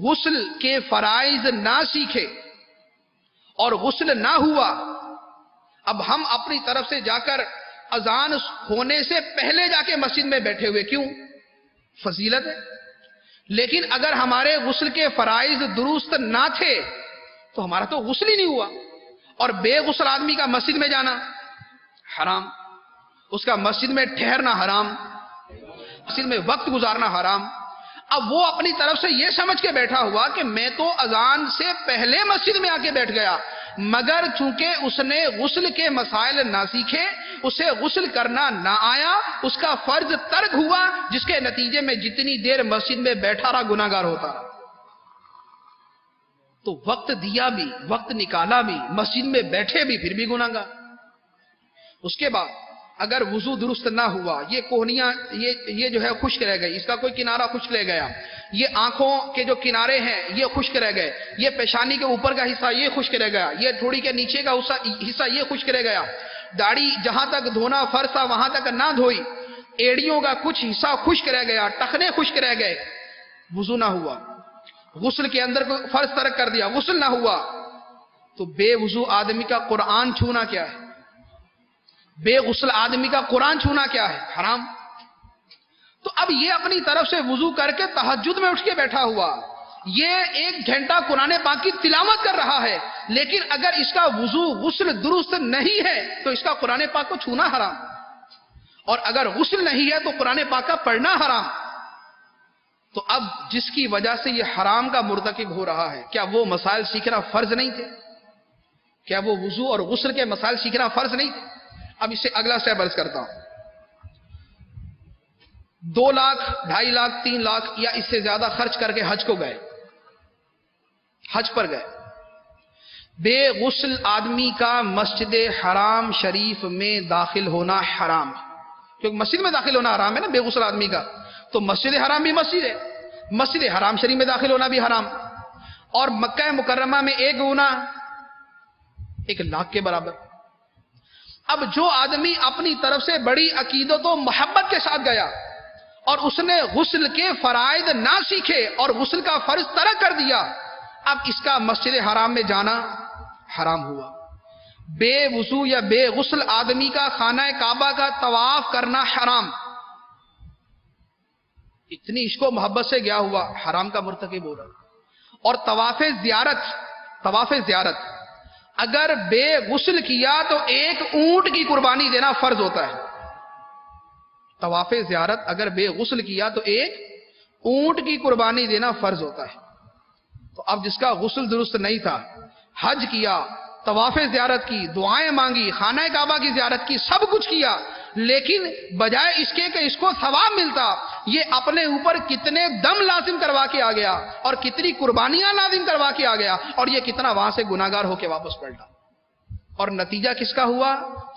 Speaker 2: غسل کے فرائض نہ سیکھے اور غسل نہ ہوا۔ اب ہم اپنی طرف سے جا کر اذان ہونے سے پہلے جا کے مسجد میں بیٹھے ہوئے، کیوں؟ فضیلت ہے۔ لیکن اگر ہمارے غسل کے فرائض درست نہ تھے تو ہمارا تو غسل ہی نہیں ہوا، اور بے غسل آدمی کا مسجد میں جانا حرام، اس کا مسجد میں ٹھہرنا حرام، مسجد میں وقت گزارنا حرام۔ اب وہ اپنی طرف سے یہ سمجھ کے بیٹھا ہوا کہ میں تو اذان سے پہلے مسجد میں آ کے بیٹھ گیا، مگر چونکہ اس نے غسل کے مسائل نہ سیکھے، اسے غسل کرنا نہ آیا، اس کا فرض ترک ہوا، جس کے نتیجے میں جتنی دیر مسجد میں بیٹھا رہا گناہگار ہوتا رہا۔ تو وقت دیا بھی، وقت نکالا بھی، مسجد میں بیٹھے بھی، پھر بھی گناہگار۔ اس کے بعد اگر وضو درست نہ ہوا، یہ کوہنیاں یہ جو ہے خشک رہ گئی، اس کا کوئی کنارہ خشک رہ گیا، یہ آنکھوں کے جو کنارے ہیں یہ خشک رہ گئے، یہ پیشانی کے اوپر کا حصہ یہ خشک رہ گیا، یہ تھوڑی کے نیچے کا حصہ یہ خشک رہ گیا، داڑھی جہاں تک دھونا فرض تھا وہاں تک نہ دھوئی، ایڑیوں کا کچھ حصہ خشک رہ گیا، ٹخنے خشک رہ گئے، وضو نہ ہوا۔ غسل کے اندر کوئی فرض ترک کر دیا، غسل نہ ہوا، تو بے وضو آدمی کا قرآن چھونا کیا ہے؟ بے غسل آدمی کا قرآن چھونا کیا ہے؟ حرام۔ تو اب یہ اپنی طرف سے وضو کر کے تہجد میں اٹھ کے بیٹھا ہوا، یہ 1 گھنٹہ قرآن پاک کی تلاوت کر رہا ہے، لیکن اگر اس کا وضو غسل درست نہیں ہے تو اس کا قرآن پاک کو چھونا حرام، اور اگر غسل نہیں ہے تو قرآن پاک کا پڑھنا حرام۔ تو اب جس کی وجہ سے یہ حرام کا مرتکب ہو رہا ہے، کیا وہ مسائل سیکھنا فرض نہیں تھے؟ کیا وہ وضو اور غسل کے مسائل سیکھنا فرض نہیں تھے؟ اب اس سے اگلا سٹیپ عرض کرتا ہوں۔ 2 لاکھ 2.5 لاکھ 3 لاکھ یا اس سے زیادہ خرچ کر کے حج کو گئے، حج پر گئے، بے غسل آدمی کا مسجد حرام شریف میں داخل ہونا حرام ہے، کیونکہ مسجد میں داخل ہونا حرام ہے نا بے غسل آدمی کا، تو مسجد حرام بھی مسجد ہے، مسجد حرام شریف میں داخل ہونا بھی حرام، اور مکہ مکرمہ میں 1 گنا 1 لاکھ کے برابر۔ اب جو آدمی اپنی طرف سے بڑی عقیدت و محبت کے ساتھ گیا اور اس نے غسل کے فرائض نہ سیکھے اور غسل کا فرض ترک کر دیا، اب اس کا مسجد حرام میں جانا حرام ہوا۔ بے وضو یا بے غسل آدمی کا خانہ کعبہ کا طواف کرنا حرام، اتنی عشق و محبت سے گیا ہوا، حرام کا مرتکب ہو رہا۔ اور طواف زیارت اگر بے غسل کیا تو 1 اونٹ کی قربانی دینا فرض ہوتا ہے۔ طواف زیارت اگر بے غسل کیا تو 1 اونٹ کی قربانی دینا فرض ہوتا ہے۔ تو اب جس کا غسل درست نہیں تھا، حج کیا، طواف زیارت کی، دعائیں مانگی، خانہ کعبہ کی زیارت کی، سب کچھ کیا، لیکن بجائے اس کے کہ اس کو ثواب ملتا، یہ اپنے اوپر کتنے دم لازم کروا کے آ گیا اور کتنی قربانیاں لازم کروا کے آ گیا، اور یہ کتنا وہاں سے گناہگار ہو کے واپس پلٹا۔ اور نتیجہ کس کا ہوا؟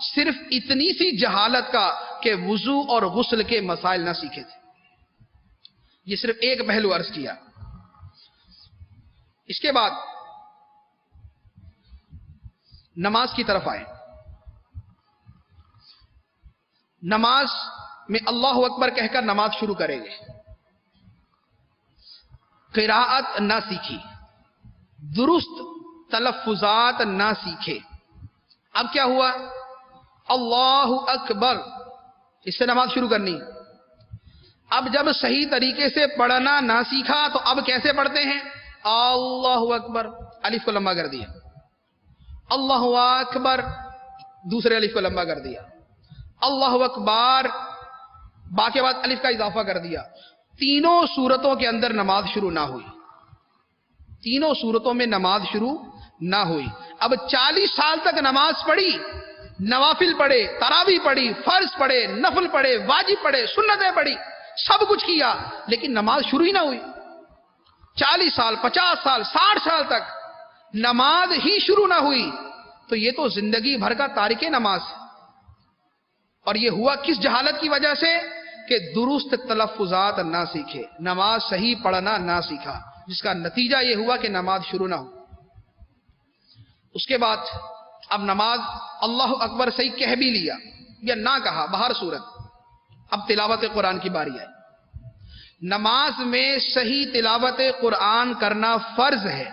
Speaker 2: صرف اتنی سی جہالت کا کہ وضو اور غسل کے مسائل نہ سیکھے تھے۔ یہ صرف ایک پہلو عرض کیا۔ اس کے بعد نماز کی طرف آئے۔ نماز میں اللہ اکبر کہہ کر نماز شروع کریں گے، قراءت نہ سیکھی، درست تلفظات نہ سیکھے، اب کیا ہوا؟ اللہ اکبر، اس سے نماز شروع کرنی۔ اب جب صحیح طریقے سے پڑھنا نہ سیکھا تو اب کیسے پڑھتے ہیں؟ اللہ اکبر، الف کو لمبا کر دیا، اللہ اکبر، دوسرے الف کو لمبا کر دیا، اللہ اکبر، با کے بعد الف کا اضافہ کر دیا۔ تینوں صورتوں کے اندر نماز شروع نہ ہوئی، تینوں صورتوں میں نماز شروع نہ ہوئی۔ اب 40 سال تک نماز پڑھی، نوافل پڑھے، تراویح پڑھی، فرض پڑھے، نفل پڑھے، واجب پڑھے، سنتیں پڑھی، سب کچھ کیا، لیکن نماز شروع ہی نہ ہوئی۔ 40 سال، 50 سال، 60 سال تک نماز ہی شروع نہ ہوئی، تو یہ تو زندگی بھر کا تارک نماز ہے۔ اور یہ ہوا کس جہالت کی وجہ سے؟ کہ درست تلفظات نہ سیکھے، نماز صحیح پڑھنا نہ سیکھا، جس کا نتیجہ یہ ہوا کہ نماز شروع نہ ہو۔ اس کے بعد اب نماز اللہ اکبر صحیح کہہ بھی لیا یا نہ کہا، بہر صورت اب تلاوت قرآن کی باری آئی۔ نماز میں صحیح تلاوت قرآن کرنا فرض ہے۔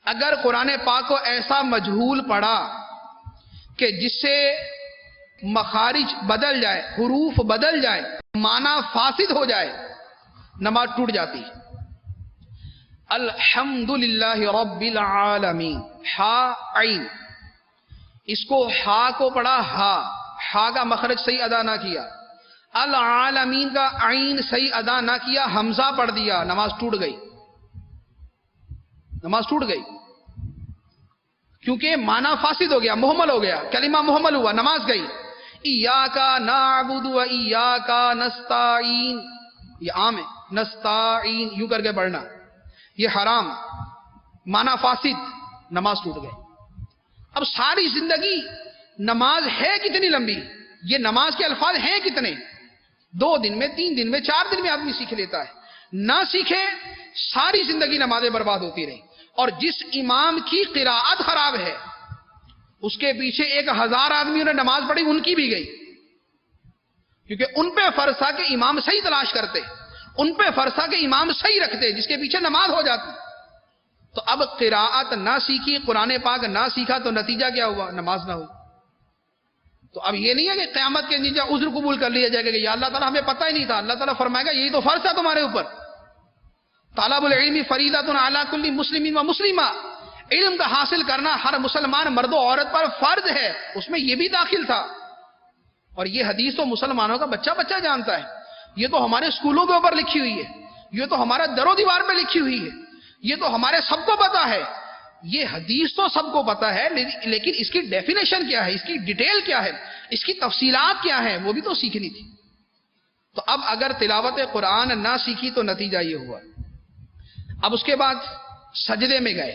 Speaker 2: اگر قرآن پاک کو ایسا مجہول پڑھا کہ جس سے مخارج بدل جائے، حروف بدل جائے، معنی فاسد ہو جائے، نماز ٹوٹ جاتی ہے۔ الحمدللہ رب العالمین، ہا عین، اس کو ہا کو پڑھا، ہا کا مخرج صحیح ادا نہ کیا، العالمین کا عین صحیح ادا نہ کیا، حمزہ پڑھ دیا، نماز ٹوٹ گئی، نماز ٹوٹ گئی، کیونکہ معنی فاسد ہو گیا، محمل ہو گیا، کلمہ محمل ہوا، نماز گئی۔ ایاک نعبد و ایاک نستعین، یہ عام ہے، نستعین یوں کر کے پڑھنا، یہ حرام، معنی فاسد، نماز ٹوٹ گئی۔ اب ساری زندگی نماز ہے کتنی لمبی، یہ نماز کے الفاظ ہیں کتنے، 2 دن میں، 3 دن میں، 4 دن میں آدمی سیکھ لیتا ہے، نہ سیکھے ساری زندگی نمازیں برباد ہوتی رہی۔ اور جس امام کی قراءت خراب ہے اس کے پیچھے 1000 آدمیوں نے نماز پڑھی، ان کی بھی گئی، کیونکہ ان پہ فرض تھا کہ امام صحیح تلاش کرتے، ان پہ فرض تھا کہ امام صحیح رکھتے جس کے پیچھے نماز ہو جاتی. تو اب قراءت نہ سیکھی, قرآن پاک نہ سیکھا تو نتیجہ کیا ہوا؟ نماز نہ ہوئی. تو اب یہ نہیں ہے کہ قیامت کے نیچے عذر قبول کر لیا جائے گا کہ یا اللہ تعالیٰ ہمیں پتہ ہی نہیں تھا. اللہ تعالیٰ فرمائے گا یہی تو فرض تھا تمہارے اوپر. طالب العلم فریضۃ علی کل مسلم و مسلمہ, علم کا حاصل کرنا ہر مسلمان مرد و عورت پر فرض ہے, اس میں یہ بھی داخل تھا. اور یہ حدیث تو مسلمانوں کا بچہ بچہ جانتا ہے. یہ تو ہمارے اسکولوں کے اوپر لکھی ہوئی ہے, یہ تو ہمارا در و دیوار پہ لکھی ہوئی ہے, یہ تو ہمارے سب کو پتا ہے. یہ حدیث تو سب کو پتا ہے, لیکن اس کی ڈیفینیشن کیا ہے, اس کی ڈیٹیل کیا ہے, اس کی تفصیلات کیا ہیں, وہ بھی تو سیکھنی تھی. تو اب اگر تلاوت قرآن نہ سیکھی تو نتیجہ یہ ہوا. اب اس کے بعد سجدے میں گئے.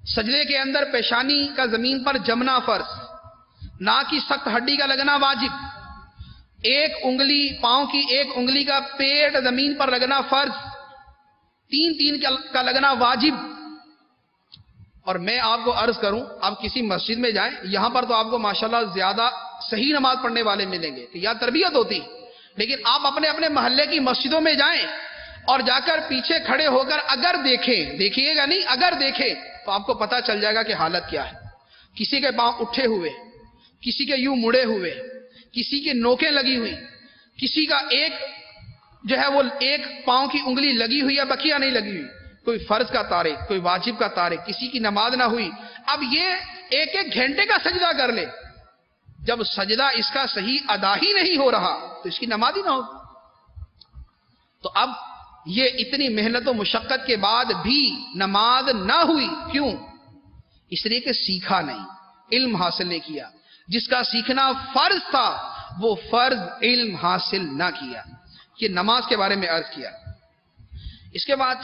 Speaker 2: سجدے کے اندر پیشانی کا زمین پر جمنا فرض, ناک کی سخت ہڈی کا لگنا واجب, ایک انگلی پاؤں کی ایک انگلی کا پیٹ زمین پر لگنا فرض, 3 کا لگنا واجب. اور میں آپ کو عرض کروں, آپ کسی مسجد میں جائیں, یہاں پر تو آپ کو ماشاءاللہ زیادہ صحیح نماز پڑھنے والے ملیں گے کہ یہاں تربیت ہوتی, لیکن آپ اپنے اپنے محلے کی مسجدوں میں جائیں اور جا کر پیچھے کھڑے ہو کر اگر دیکھیں, دیکھیے گا نہیں, اگر دیکھیں تو آپ کو پتا چل جائے گا کہ حالت کیا ہے. کسی کے پاؤں اٹھے ہوئے, کسی کے یوں مڑے ہوئے, کسی کی نوکیں لگی ہوئی, کسی کا ایک جو ہے وہ ایک پاؤں کی انگلی لگی ہوئی ہے, بقیہ نہیں لگی ہوئی, کوئی فرض کا تارک, کوئی واجب کا تارک, کسی کی نماز نہ ہوئی. اب یہ ایک گھنٹے کا سجدہ کر لے, جب سجدہ اس کا صحیح ادا ہی نہیں ہو رہا تو اس کی نماز ہی نہ ہوتی. تو اب یہ اتنی محنت و مشقت کے بعد بھی نماز نہ ہوئی, کیوں؟ اس لیے کہ سیکھا نہیں, علم حاصل نہیں کیا. جس کا سیکھنا فرض تھا وہ فرض علم حاصل نہ کیا. یہ نماز کے بارے میں عرض کیا. اس کے بعد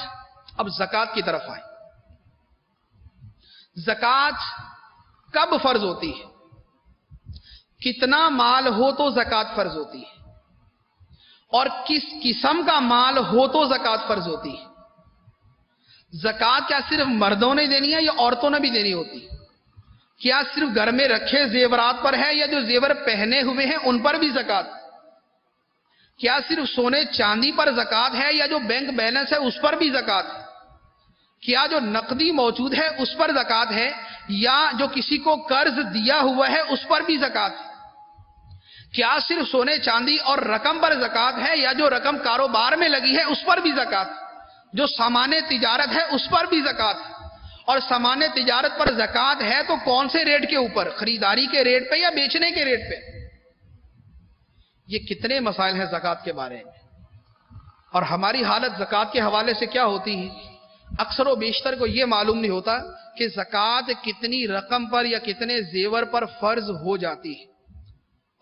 Speaker 2: اب زکوٰۃ کی طرف آئیں. زکوٰۃ کب فرض ہوتی ہے؟ کتنا مال ہو تو زکوٰۃ فرض ہوتی ہے, اور کس قسم کا مال ہو تو زکوٰۃ فرض ہوتی ہے. زکوٰۃ کیا صرف مردوں نے دینی ہے یا عورتوں نے بھی دینی ہوتی ہے؟ کیا صرف گھر میں رکھے زیورات پر ہے یا جو زیور پہنے ہوئے ہیں ان پر بھی زکوٰۃ؟ کیا صرف سونے چاندی پر زکوٰۃ ہے یا جو بینک بیلنس ہے اس پر بھی زکوٰۃ ہے؟ کیا جو نقدی موجود ہے اس پر زکوٰۃ ہے یا جو کسی کو قرض دیا ہوا ہے اس پر بھی زکوٰۃ ہے؟ کیا صرف سونے چاندی اور رقم پر زکوٰۃ ہے یا جو رقم کاروبار میں لگی ہے اس پر بھی زکوٰۃ ہے؟ جو سامان تجارت ہے اس پر بھی زکوٰۃ ہے؟ اور سامان تجارت پر زکوٰۃ ہے تو کون سے ریٹ کے اوپر, خریداری کے ریٹ پہ یا بیچنے کے ریٹ پہ؟ یہ کتنے مسائل ہیں زکوٰۃ کے بارے میں. اور ہماری حالت زکوٰۃ کے حوالے سے کیا ہوتی ہے؟ اکثر و بیشتر کو یہ معلوم نہیں ہوتا کہ زکوٰۃ کتنی رقم پر یا کتنے زیور پر فرض ہو جاتی ہے,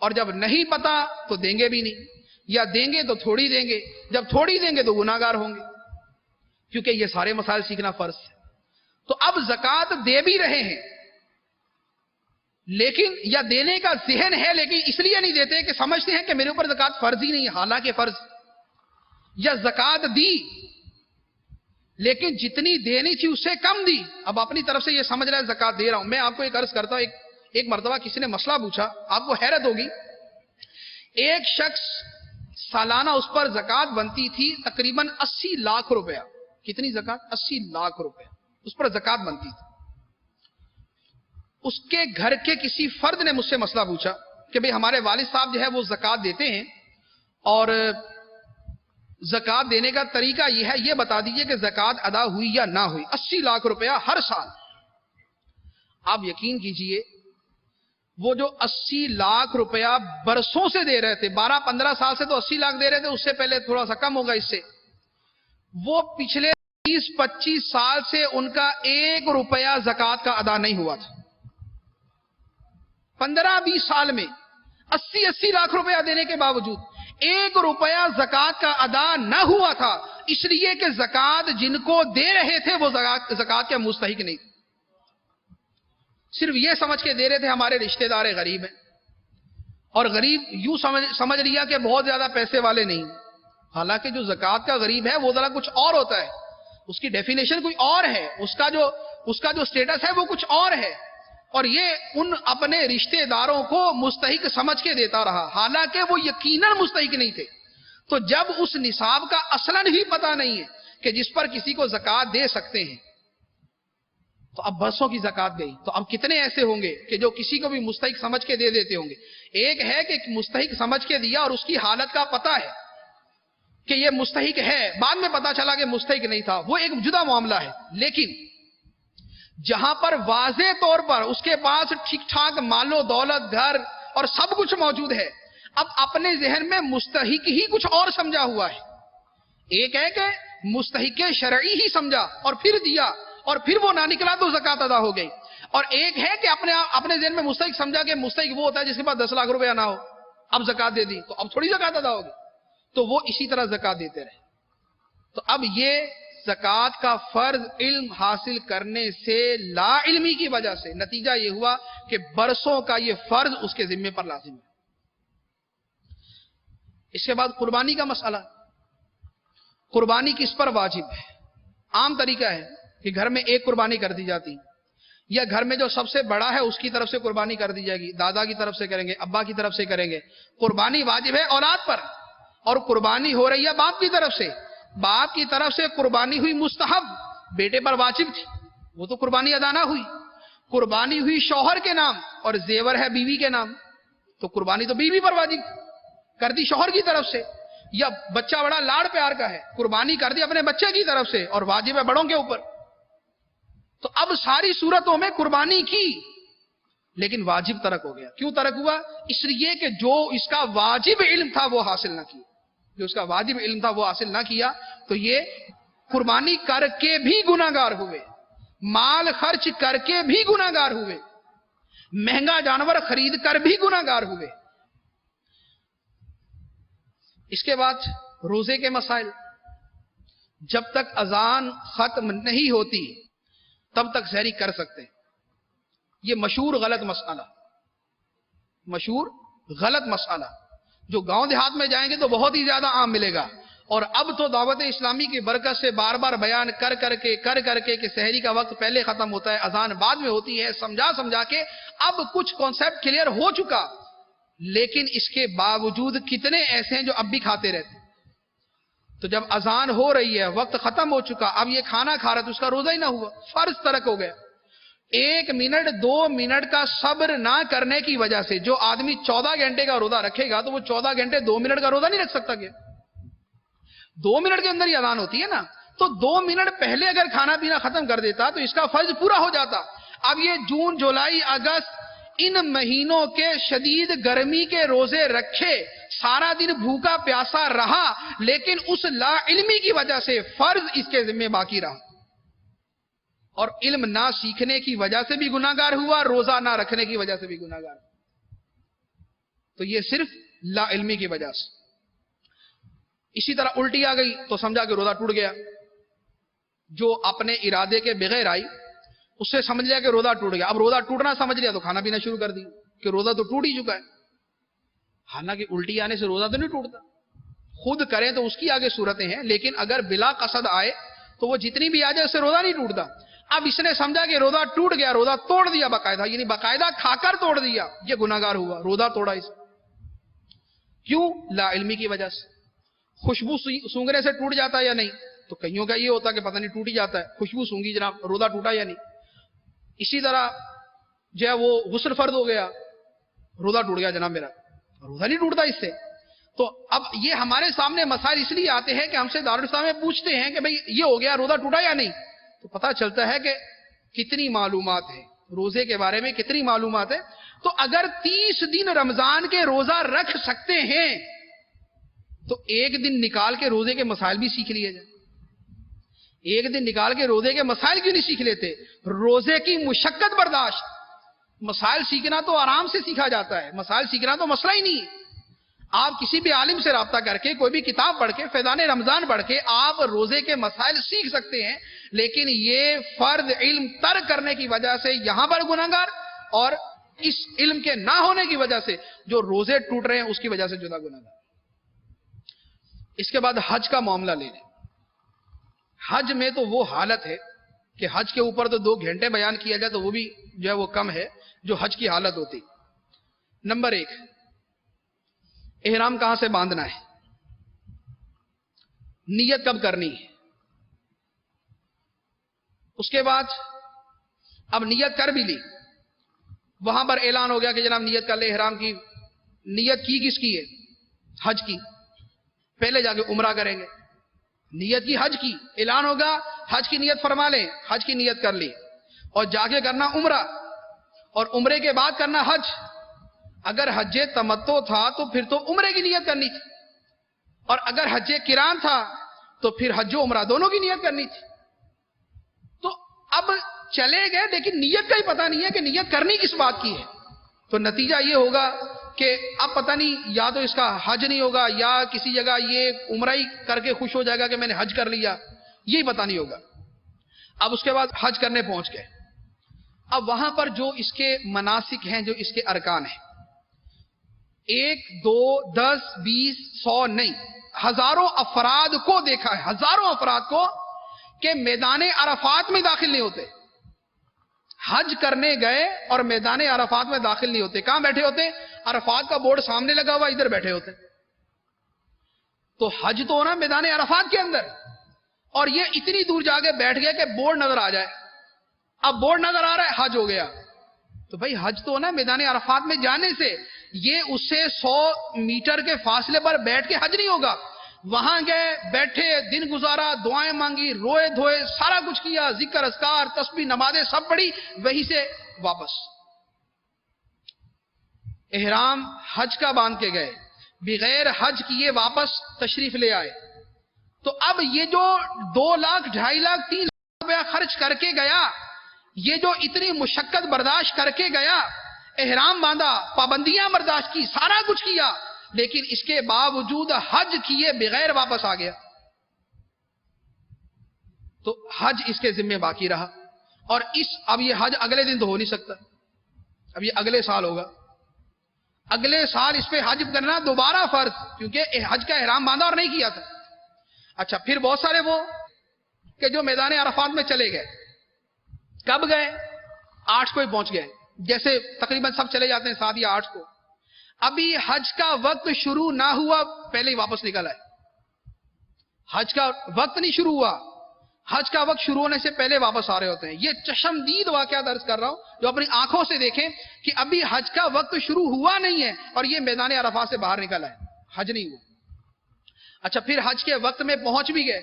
Speaker 2: اور جب نہیں پتا تو دیں گے بھی نہیں, یا دیں گے تو تھوڑی دیں گے, جب تھوڑی دیں گے تو گناہگار ہوں گے, کیونکہ یہ سارے مسائل سیکھنا فرض ہے. تو اب زکوٰۃ دے بھی رہے ہیں, لیکن یا دینے کا ذہن ہے لیکن اس لیے نہیں دیتے کہ سمجھتے ہیں کہ میرے اوپر زکوٰۃ فرض ہی نہیں ہے, حالانکہ فرض. یا زکوٰۃ دی لیکن جتنی دینی تھی اس سے کم دی, اب اپنی طرف سے یہ سمجھ رہا ہے زکوٰۃ دے رہا ہوں. میں آپ کو ایک عرض کرتا ہوں, ایک مرتبہ کسی نے مسئلہ پوچھا, آپ کو حیرت ہوگی. ایک شخص سالانہ اس پر زکوٰۃ بنتی تھی تقریباً 80 لاکھ روپیہ. کتنی زکوٰۃ؟ 80 لاکھ روپے اس پر زکوٰۃ بنتی تھی. اس کے گھر کے کسی فرد نے مجھ سے مسئلہ پوچھا کہ بھئی ہمارے والد صاحب جو ہے وہ زکوٰۃ دیتے ہیں, اور زکوٰۃ دینے کا طریقہ یہ ہے, یہ بتا دیجئے کہ زکوٰۃ ادا ہوئی یا نہ ہوئی. 80 لاکھ روپیہ ہر سال. آپ یقین کیجئے وہ جو 80 لاکھ روپیہ برسوں سے دے رہے تھے, 12-15 سال سے تو 80 لاکھ دے رہے تھے, اس سے پہلے تھوڑا سا کم ہوگا اس سے, وہ پچھلے 30-25 سال سے ان کا 1 روپیہ زکوٰۃ کا ادا نہیں ہوا تھا. 15-20 سال میں 80 لاکھ روپیہ دینے کے باوجود 1 روپیہ زکوٰۃ کا ادا نہ ہوا تھا, اس لیے کہ زکوٰۃ جن کو دے رہے تھے وہ زکوٰۃ کے مستحق نہیں تھے. صرف یہ سمجھ کے دے رہے تھے ہمارے رشتہ دار غریب ہیں, اور غریب یوں سمجھ لیا کہ بہت زیادہ پیسے والے نہیں. حالانکہ جو زکوٰۃ کا غریب ہے وہ ذرا کچھ اور ہوتا ہے, اس کی ڈیفینیشن کوئی اور ہے, اس کا جو سٹیٹس ہے وہ کچھ اور ہے, اور یہ ان اپنے رشتہ داروں کو مستحق سمجھ کے دیتا رہا, حالانکہ وہ یقیناً مستحق نہیں تھے. تو جب اس نصاب کا اصلاً ہی پتہ نہیں ہے کہ جس پر کسی کو زکوٰۃ دے سکتے ہیں، تو اب برسوں کی زکوٰۃ گئی، تو اب کتنے ایسے ہوں گے کہ جو کسی کو بھی مستحق سمجھ کے دے دیتے ہوں گے؟ ایک ہے کہ مستحق سمجھ کے دیا اور اس کی حالت کا پتہ ہے کہ یہ مستحق ہے، بعد میں پتا چلا کہ مستحق نہیں تھا، وہ ایک جدا معاملہ ہے۔ لیکن جہاں پر واضح طور پر اس کے پاس ٹھیک ٹھاک مال و دولت، گھر اور سب کچھ موجود ہے، اب اپنے ذہن میں مستحق ہی کچھ اور سمجھا ہوا ہے۔ ایک ہے کہ مستحق شرعی ہی سمجھا اور پھر دیا اور پھر وہ نہ نکلا تو زکوٰۃ ادا ہو گئی، اور ایک ہے کہ اپنے ذہن میں مستحق سمجھا کہ مستحق وہ ہوتا ہے جس کے پاس 10 لاکھ روپیہ نہ ہو، اب زکوٰۃ دے دی تو اب تھوڑی زکوٰۃ ادا ہوگی، تو وہ اسی طرح زکوٰۃ دیتے رہے۔ تو اب یہ زکوٰۃ کا فرض علم حاصل کرنے سے لا علمی کی وجہ سے نتیجہ یہ ہوا کہ برسوں کا یہ فرض اس کے ذمے پر لازم ہے۔ اس کے بعد قربانی کا مسئلہ، قربانی کس پر واجب ہے؟ عام طریقہ ہے کہ گھر میں ایک قربانی کر دی جاتی، یا گھر میں جو سب سے بڑا ہے اس کی طرف سے قربانی کر دی جائے گی، دادا کی طرف سے کریں گے، ابا کی طرف سے کریں گے۔ قربانی واجب ہے اولاد پر، اور قربانی ہو رہی ہے باپ کی طرف سے، باپ کی طرف سے قربانی ہوئی مستحب، بیٹے پر واجب تھی، وہ تو قربانی ادا نہ ہوئی۔ قربانی ہوئی شوہر کے نام اور زیور ہے بیوی کے نام، تو قربانی تو بیوی پر واجب کر دی شوہر کی طرف سے۔ یا بچہ بڑا لاڑ پیار کا ہے، قربانی کر دی اپنے بچے کی طرف سے اور واجب ہے بڑوں کے اوپر۔ تو اب ساری صورتوں میں قربانی کی لیکن واجب ترک ہو گیا۔ کیوں ترک ہوا؟ اس لیے کہ جو اس کا واجب علم تھا وہ حاصل نہ کیا، جو اس کا واجب علم تھا وہ حاصل نہ کیا، تو یہ قربانی کر کے بھی گناہگار ہوئے، مال خرچ کر کے بھی گناہگار ہوئے، مہنگا جانور خرید کر بھی گناہگار ہوئے۔ اس کے بعد روزے کے مسائل، جب تک اذان ختم نہیں ہوتی تب تک سحری کر سکتے ہیں۔ یہ مشہور غلط مسئلہ، مشہور غلط مسئلہ جو گاؤں دیہات میں جائیں گے تو بہت ہی زیادہ عام ملے گا، اور اب تو دعوت اسلامی کی برکت سے بار بار بیان کر کر کے کہ سحری کا وقت پہلے ختم ہوتا ہے، اذان بعد میں ہوتی ہے، سمجھا کے اب کچھ کانسیپٹ کلیئر ہو چکا، لیکن اس کے باوجود کتنے ایسے ہیں جو اب بھی کھاتے رہتے ہیں۔ تو جب اذان ہو رہی ہے، وقت ختم ہو چکا، اب یہ کھانا کھا رہا تو اس کا روزہ ہی نہ ہوا، فرض ترک ہو گیا۔ 1 منٹ 2 منٹ کا صبر نہ کرنے کی وجہ سے جو آدمی 14 گھنٹے کا روزہ رکھے گا تو وہ 14 گھنٹے 2 منٹ کا روزہ نہیں رکھ سکتا کیا؟ 2 منٹ کے اندر ہی اذان ہوتی ہے نا، تو 2 منٹ پہلے اگر کھانا پینا ختم کر دیتا تو اس کا فرض پورا ہو جاتا۔ اب یہ جون جولائی اگست ان مہینوں کے شدید گرمی کے روزے رکھے، سارا دن بھوکا پیاسا رہا، لیکن اس لا علمی کی وجہ سے فرض اس کے ذمہ باقی رہا، اور علم نہ سیکھنے کی وجہ سے بھی گناہگار ہوا، روزہ نہ رکھنے کی وجہ سے بھی گناہگار ہوا۔ تو یہ صرف لا علمی کی وجہ سے۔ اسی طرح الٹی آ گئی تو سمجھا کہ روزہ ٹوٹ گیا، جو اپنے ارادے کے بغیر آئی اس سے سمجھ لیا کہ روزہ ٹوٹ گیا، اب روزہ ٹوٹنا سمجھ لیا تو کھانا پینا شروع کر دی کہ روزہ تو ٹوٹ ہی چکا ہے، حالانکہ الٹی آنے سے روزہ تو نہیں ٹوٹتا، خود کریں تو اس کی آگے صورتیں ہیں، لیکن اگر بلا قصد آئے تو وہ جتنی بھی آ جائے اس سے روزہ نہیں ٹوٹتا۔ اب اس نے سمجھا کہ روزہ ٹوٹ گیا، روزہ توڑ دیا باقاعدہ، یعنی باقاعدہ کھا کر توڑ دیا، یہ گناہگار ہوا، روزہ توڑا اس۔ کیوں؟ لا علمی کی وجہ سے۔ خوشبو سونگنے سے ٹوٹ جاتا ہے یا نہیں؟ تو کئیوں کا یہ ہوتا کہ پتہ نہیں ٹوٹ ہی جاتا ہے، خوشبو سونگی جناب، روزہ ٹوٹا یا نہیں؟ اسی طرح جو ہے وہ غسل فرض ہو گیا، روزہ ٹوٹ گیا جناب میرا، روزہ نہیں ٹوٹتا اس سے۔ تو اب یہ ہمارے سامنے مسائل اس لیے آتے ہیں کہ ہم سے دارالاسلام میں پوچھتے ہیں کہ بھئی یہ ہو گیا، روزہ ٹوٹا یا نہیں؟ تو پتہ چلتا ہے کہ کتنی معلومات ہے روزے کے بارے میں، کتنی معلومات ہے۔ تو اگر 30 دن رمضان کے روزہ رکھ سکتے ہیں تو ایک دن نکال کے روزے کے مسائل بھی سیکھ لیے جائیں۔ ایک دن نکال کے روزے کے مسائل کیوں نہیں سیکھ لیتے؟ روزے کی مشقت برداشت، مسائل سیکھنا تو آرام سے سیکھا جاتا ہے، مسائل سیکھنا تو مسئلہ ہی نہیں ہے۔ آپ کسی بھی عالم سے رابطہ کر کے، کوئی بھی کتاب پڑھ کے، فیضان رمضان پڑھ کے آپ روزے کے مسائل سیکھ سکتے ہیں، لیکن یہ فرض علم ترک کرنے کی وجہ سے یہاں پر گناہگار، اور اس علم کے نہ ہونے کی وجہ سے جو روزے ٹوٹ رہے ہیں اس کی وجہ سے جدا گناہگار۔ اس کے بعد حج کا معاملہ لے لیں۔ حج میں تو وہ حالت ہے کہ حج کے اوپر تو 2 گھنٹے بیان کیا جائے تو وہ بھی جو ہے وہ کم ہے جو حج کی حالت ہوتی۔ نمبر 1، احرام کہاں سے باندھنا ہے؟ نیت کب کرنی ہے. اس کے بعد اب نیت کر بھی لی, وہاں پر اعلان ہو گیا کہ جناب نیت کر لے احرام کی. نیت کی کس کی ہے؟ حج کی. پہلے جا کے عمرہ کریں گے. نیت کی حج کی, اعلان ہوگا حج کی نیت فرما لیں, حج کی نیت کر لی, اور جا کے کرنا عمرہ, اور عمرے کے بعد کرنا حج. اگر حج تمتع تھا تو پھر تو عمرے کی نیت کرنی تھی, اور اگر حج قران تھا تو پھر حج و عمرہ دونوں کی نیت کرنی تھی. تو اب چلے گئے لیکن نیت کا ہی پتہ نہیں ہے کہ نیت کرنی کس بات کی ہے. تو نتیجہ یہ ہوگا کہ اب پتہ نہیں یا تو اس کا حج نہیں ہوگا یا کسی جگہ یہ عمرہ ہی کر کے خوش ہو جائے گا کہ میں نے حج کر لیا, یہی پتہ نہیں ہوگا. اب اس کے بعد حج کرنے پہنچ گئے. اب وہاں پر جو اس کے مناسک ہیں, جو اس کے ارکان ہیں, 1 2 10 20 100 نہیں, ہزاروں افراد کو دیکھا ہے, ہزاروں افراد کو, کہ میدان عرفات میں داخل نہیں ہوتے. حج کرنے گئے اور میدان عرفات میں داخل نہیں ہوتے. کہاں بیٹھے ہوتے؟ عرفات کا بورڈ سامنے لگا ہوا, ادھر بیٹھے ہوتے. تو حج تو ہونا میدان عرفات کے اندر, اور یہ اتنی دور جا کے بیٹھ گئے کہ بورڈ نظر آ جائے. اب بورڈ نظر آ رہا ہے, حج ہو گیا. تو بھائی حج تو ہونا میدان عرفات میں جانے سے, یہ اس سے 100 میٹر کے فاصلے پر بیٹھ کے حج نہیں ہوگا. وہاں گئے, بیٹھے, دن گزارا, دعائیں مانگی, روئے دھوئے, سارا کچھ کیا, ذکر اذکار تسبیح نمازیں سب پڑھی, وہیں سے واپس. احرام حج کا باندھ کے گئے, بغیر حج کیے واپس تشریف لے آئے. تو اب یہ جو 2 لاکھ 2.5 لاکھ 3 لاکھ روپیہ خرچ کر کے گیا, یہ جو اتنی مشقت برداشت کر کے گیا, احرام باندھا, پابندیاں برداشت کی, سارا کچھ کیا, لیکن اس کے باوجود حج کیے بغیر واپس آ گیا, تو حج اس کے ذمہ باقی رہا. اور اب یہ حج اگلے دن تو ہو نہیں سکتا, اب یہ اگلے سال ہوگا. اگلے سال اس پہ حج کرنا دوبارہ فرض, کیونکہ حج کا احرام باندھا اور نہیں کیا تھا. اچھا, پھر بہت سارے وہ کہ جو میدان عرفات میں چلے گئے. کب گئے؟ 8 کو ہی پہنچ گئے, جیسے تقریباً سب چلے جاتے ہیں 7 یا 8 کو. ابھی حج کا وقت شروع نہ ہوا, پہلے ہی واپس نکل آئے. حج کا وقت نہیں شروع ہوا, حج کا وقت شروع ہونے سے پہلے واپس آ رہے ہوتے ہیں. یہ چشمدید واقعہ درج کر رہا ہوں, جو اپنی آنکھوں سے دیکھیں کہ ابھی حج کا وقت شروع ہوا نہیں ہے اور یہ میدان عرفات سے باہر نکل آئے, حج نہیں ہوا. اچھا, پھر حج کے وقت میں پہنچ بھی گئے,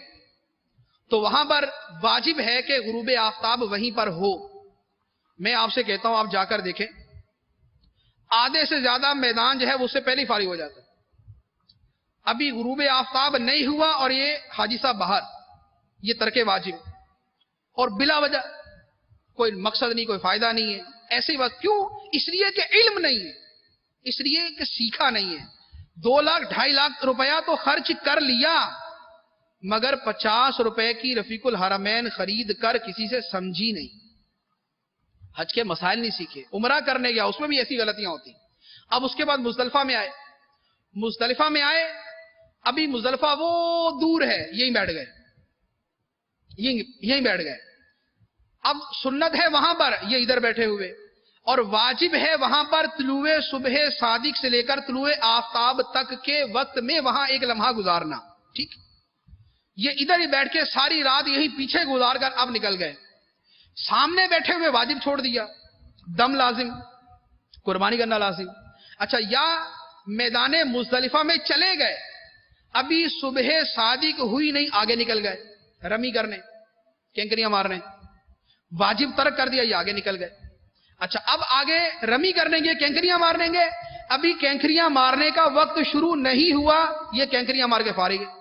Speaker 2: تو وہاں پر واجب ہے کہ غروب آفتاب وہیں پر ہو. میں آپ سے کہتا ہوں, آپ جا کر دیکھیں, آدھے سے زیادہ میدان جو ہے وہ اس سے پہلے ہی فارغ ہو جاتا ہے. ابھی غروب آفتاب نہیں ہوا اور یہ حاجی صاحب باہر, یہ ترک واجب, اور بلا وجہ کوئی مقصد نہیں, کوئی فائدہ نہیں ہے. ایسے ہی بات کیوں؟ اس لیے کہ علم نہیں ہے, اس لیے کہ سیکھا نہیں ہے. 2 لاکھ 2.5 لاکھ روپیہ تو خرچ کر لیا, مگر 50 روپے کی رفیق الحرمین خرید کر کسی سے سمجھی نہیں, حج کے مسائل نہیں سیکھے. عمرہ کرنے گیا, اس میں بھی ایسی غلطیاں ہوتی. اب اس کے بعد مزدلفہ میں آئے, مزدلفہ میں آئے, ابھی مزدلفہ وہ دور ہے, یہیں بیٹھ گئے, یہیں بیٹھ گئے. اب سنت ہے وہاں پر, یہ ادھر بیٹھے ہوئے, اور واجب ہے وہاں پر طلوع صبح صادق سے لے کر طلوع آفتاب تک کے وقت میں وہاں ایک لمحہ گزارنا. ٹھیک, یہ ادھر ہی بیٹھ کے ساری رات یہی پیچھے گزار کر اب نکل گئے. سامنے بیٹھے ہوئے واجب چھوڑ دیا, دم لازم, قربانی کرنا لازم. اچھا, یا میدان مزدلفہ میں چلے گئے, ابھی صبح صادق ہوئی نہیں, آگے نکل گئے رمی کرنے, کینکریاں مارنے, واجب ترک کر دیا, یہ آگے نکل گئے. اچھا, اب آگے رمی کرنے گے, کینکریاں مارنے گے, ابھی کینکریاں مارنے کا وقت شروع نہیں ہوا, یہ کینکریاں مار کے فارغ ہے.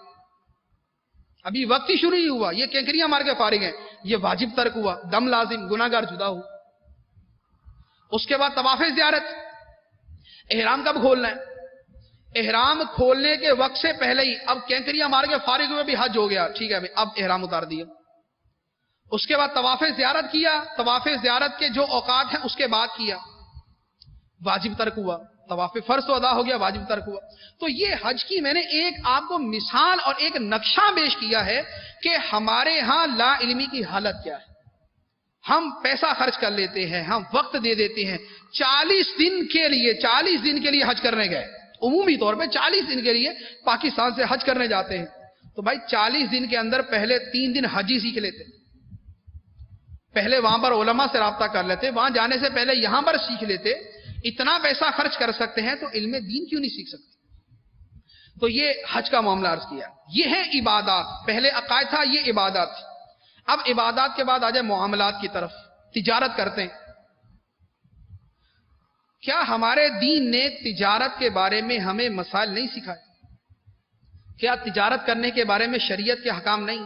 Speaker 2: ابھی وقت ہی شروع ہی ہوا, یہ کینکریاں مار کے فارغ ہیں, یہ واجب ترک ہوا, دم لازم, گناہگار جدا ہو. اس کے بعد طواف زیارت. احرام کب کھولنا ہے؟ احرام کھولنے کے وقت سے پہلے ہی. اب کینکریاں مار کے فارغ ہوئے, بھی حج ہو گیا, ٹھیک ہے, اب احرام اتار دیا. اس کے بعد طواف زیارت کیا, طواف زیارت کے جو اوقات ہیں اس کے بعد کیا, واجب ترک ہوا. طواف فرض تو ادا ہو گیا, واجب ترک ہوا. تو یہ حج کی میں نے ایک آپ کو مثال اور ایک نقشہ پیش کیا ہے کہ ہمارے ہاں لا علمی کی حالت کیا ہے. ہم پیسہ خرچ کر لیتے ہیں, ہم وقت دے دیتے ہیں. 40 دن کے لیے حج کرنے گئے, عمومی طور پہ 40 دن کے لیے پاکستان سے حج کرنے جاتے ہیں. تو بھائی 40 دن کے اندر پہلے 3 دن حج ہی سیکھ لیتے، پہلے وہاں پر علماء سے رابطہ کر لیتے، وہاں جانے سے پہلے یہاں پر سیکھ لیتے. اتنا پیسہ خرچ کر سکتے ہیں تو علم دین کیوں نہیں سیکھ سکتے؟ تو یہ حج کا معاملہ عرض کیا. یہ ہے عبادات. پہلے عقائد تھا، یہ عبادات. اب عبادات کے بعد آ جائے معاملات کی طرف. تجارت کرتے ہیں. کیا ہمارے دین نے تجارت کے بارے میں ہمیں مسائل نہیں سکھائے؟ کیا تجارت کرنے کے بارے میں شریعت کے حکام نہیں؟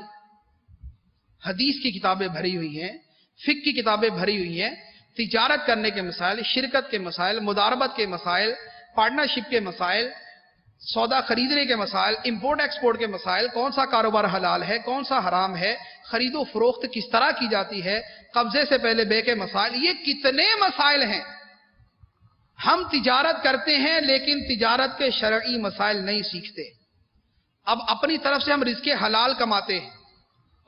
Speaker 2: حدیث کی کتابیں بھری ہوئی ہیں، فقہ کی کتابیں بھری ہوئی ہیں. تجارت کرنے کے مسائل، شرکت کے مسائل، مداربت کے مسائل، پارٹنرشپ کے مسائل، سودا خریدنے کے مسائل، امپورٹ ایکسپورٹ کے مسائل، کون سا کاروبار حلال ہے، کون سا حرام ہے، خرید و فروخت کس طرح کی جاتی ہے، قبضے سے پہلے بے کے مسائل. یہ کتنے مسائل ہیں. ہم تجارت کرتے ہیں لیکن تجارت کے شرعی مسائل نہیں سیکھتے. اب اپنی طرف سے ہم رزق حلال کماتے ہیں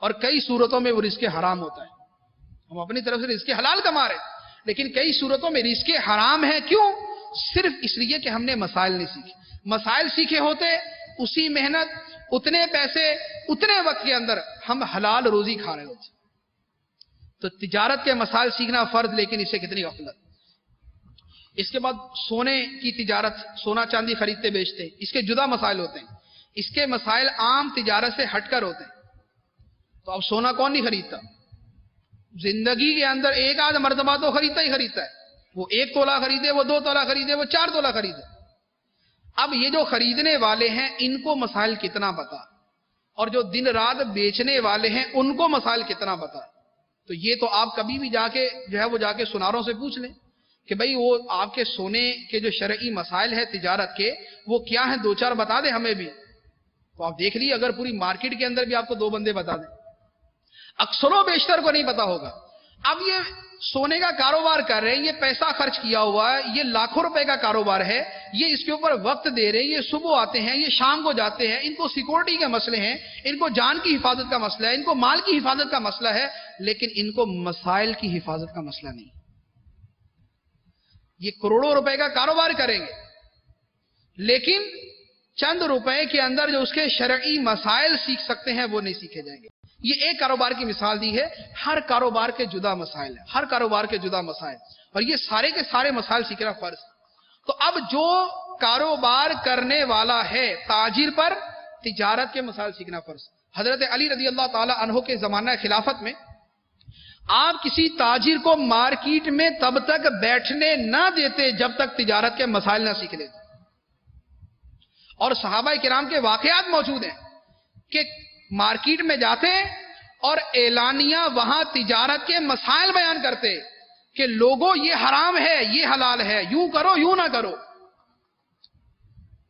Speaker 2: اور کئی صورتوں میں وہ رزق حرام ہوتا ہے. ہم اپنی طرف سے رزق حلال کما رہے ہیں لیکن کئی صورتوں میں رزق حرام ہے. کیوں؟ صرف اس لیے کہ ہم نے مسائل نہیں سیکھے. مسائل سیکھے ہوتے، اسی محنت، اتنے پیسے، اتنے وقت کے اندر ہم حلال روزی کھا رہے ہوتے. تو تجارت کے مسائل سیکھنا فرض، لیکن اسے کتنی غفلت. اس کے بعد سونے کی تجارت، سونا چاندی خریدتے بیچتے، اس کے جدا مسائل ہوتے ہیں. اس کے مسائل عام تجارت سے ہٹ کر ہوتے ہیں. تو اب سونا کون نہیں خریدتا؟ زندگی کے اندر ایک آدھ مرتبہ تو خریدتا ہی خریدتا ہے. وہ 1 تولہ خریدے، وہ 2 تولہ خریدے، وہ 4 تولہ خریدے. اب یہ جو خریدنے والے ہیں ان کو مسائل کتنا پتا، اور جو دن رات بیچنے والے ہیں ان کو مسائل کتنا پتا. تو یہ تو آپ کبھی بھی جا کے جو ہے وہ جا کے سناروں سے پوچھ لیں کہ بھئی وہ آپ کے سونے کے جو شرعی مسائل ہیں تجارت کے وہ کیا ہیں، 2-4 بتا دیں ہمیں بھی. تو آپ دیکھ لیے، اگر پوری مارکیٹ کے اندر بھی آپ کو 2 بندے بتا دیں، اکثر و بیشتر کو نہیں پتا ہوگا. اب یہ سونے کا کاروبار کر رہے ہیں، یہ پیسہ خرچ کیا ہوا ہے، یہ لاکھوں روپے کا کاروبار ہے، یہ اس کے اوپر وقت دے رہے ہیں، یہ صبح آتے ہیں، یہ شام کو جاتے ہیں. ان کو سیکورٹی کے مسئلے ہیں، ان کو جان کی حفاظت کا مسئلہ ہے، ان کو مال کی حفاظت کا مسئلہ ہے، لیکن ان کو مسائل کی حفاظت کا مسئلہ نہیں. یہ کروڑوں روپے کا کاروبار کریں گے لیکن چند روپے کے اندر جو اس کے شرعی مسائل سیکھ سکتے ہیں وہ نہیں سیکھے جائیں گے. یہ ایک کاروبار کی مثال دی ہے. ہر کاروبار کے جدا مسائل ہیں، ہر کاروبار کے جدا مسائل، اور یہ سارے کے سارے مسائل سیکھنا فرض. تو اب جو کاروبار کرنے والا ہے تاجر پر تجارت کے مسائل سیکھنا فرض. حضرت علی رضی اللہ تعالی عنہ کے زمانہ خلافت میں آپ کسی تاجر کو مارکیٹ میں تب تک بیٹھنے نہ دیتے جب تک تجارت کے مسائل نہ سیکھ لیتے. اور صحابہ کرام کے واقعات موجود ہیں کہ مارکیٹ میں جاتے اور اعلانیہ وہاں تجارت کے مسائل بیان کرتے کہ لوگوں یہ حرام ہے، یہ حلال ہے، یوں کرو یوں نہ کرو.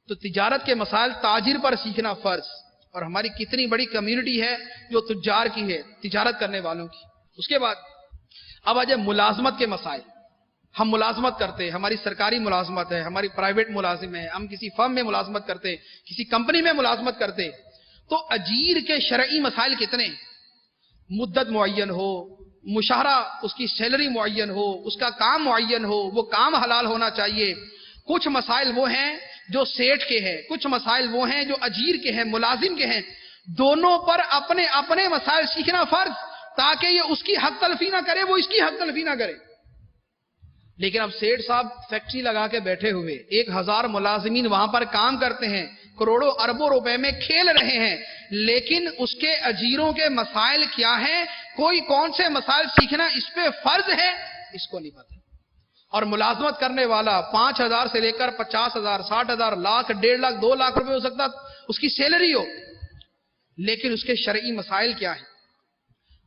Speaker 2: تو تجارت کے مسائل تاجر پر سیکھنا فرض. اور ہماری کتنی بڑی کمیونٹی ہے جو تجار کی ہے، تجارت کرنے والوں کی. اس کے بعد اب آ جائے ملازمت کے مسائل. ہم ملازمت کرتے، ہماری سرکاری ملازمت ہے، ہماری پرائیویٹ ملازم ہے، ہم کسی فرم میں ملازمت کرتے، کسی کمپنی میں ملازمت کرتے. تو اجیر کے شرعی مسائل کتنے؟ مدت معین ہو، مشاہرہ اس کی سیلری معین ہو، اس کا کام معین ہو، وہ کام حلال ہونا چاہیے. کچھ مسائل وہ ہیں جو سیٹھ کے ہیں، کچھ مسائل وہ ہیں جو اجیر کے ہیں، ملازم کے ہیں. دونوں پر اپنے اپنے مسائل سیکھنا فرض تاکہ یہ اس کی حق تلفی نہ کرے، وہ اس کی حق تلفی نہ کرے. لیکن اب سیٹھ صاحب فیکٹری لگا کے بیٹھے ہوئے، 1000 ملازمین وہاں پر کام کرتے ہیں، کروڑوں اربوں روپے میں کھیل رہے ہیں، لیکن اس کے اجیروں کے مسائل کیا ہیں، کوئی کون سے مسائل سیکھنا اس پہ فرض ہے، اس کو نہیں پتا. اور ملازمت کرنے والا 5000 سے لے کر 50,000، 60,000، لاکھ، 1.5 لاکھ، 2 لاکھ روپے ہو سکتا اس کی سیلری ہو، لیکن اس کے شرعی مسائل کیا ہیں؟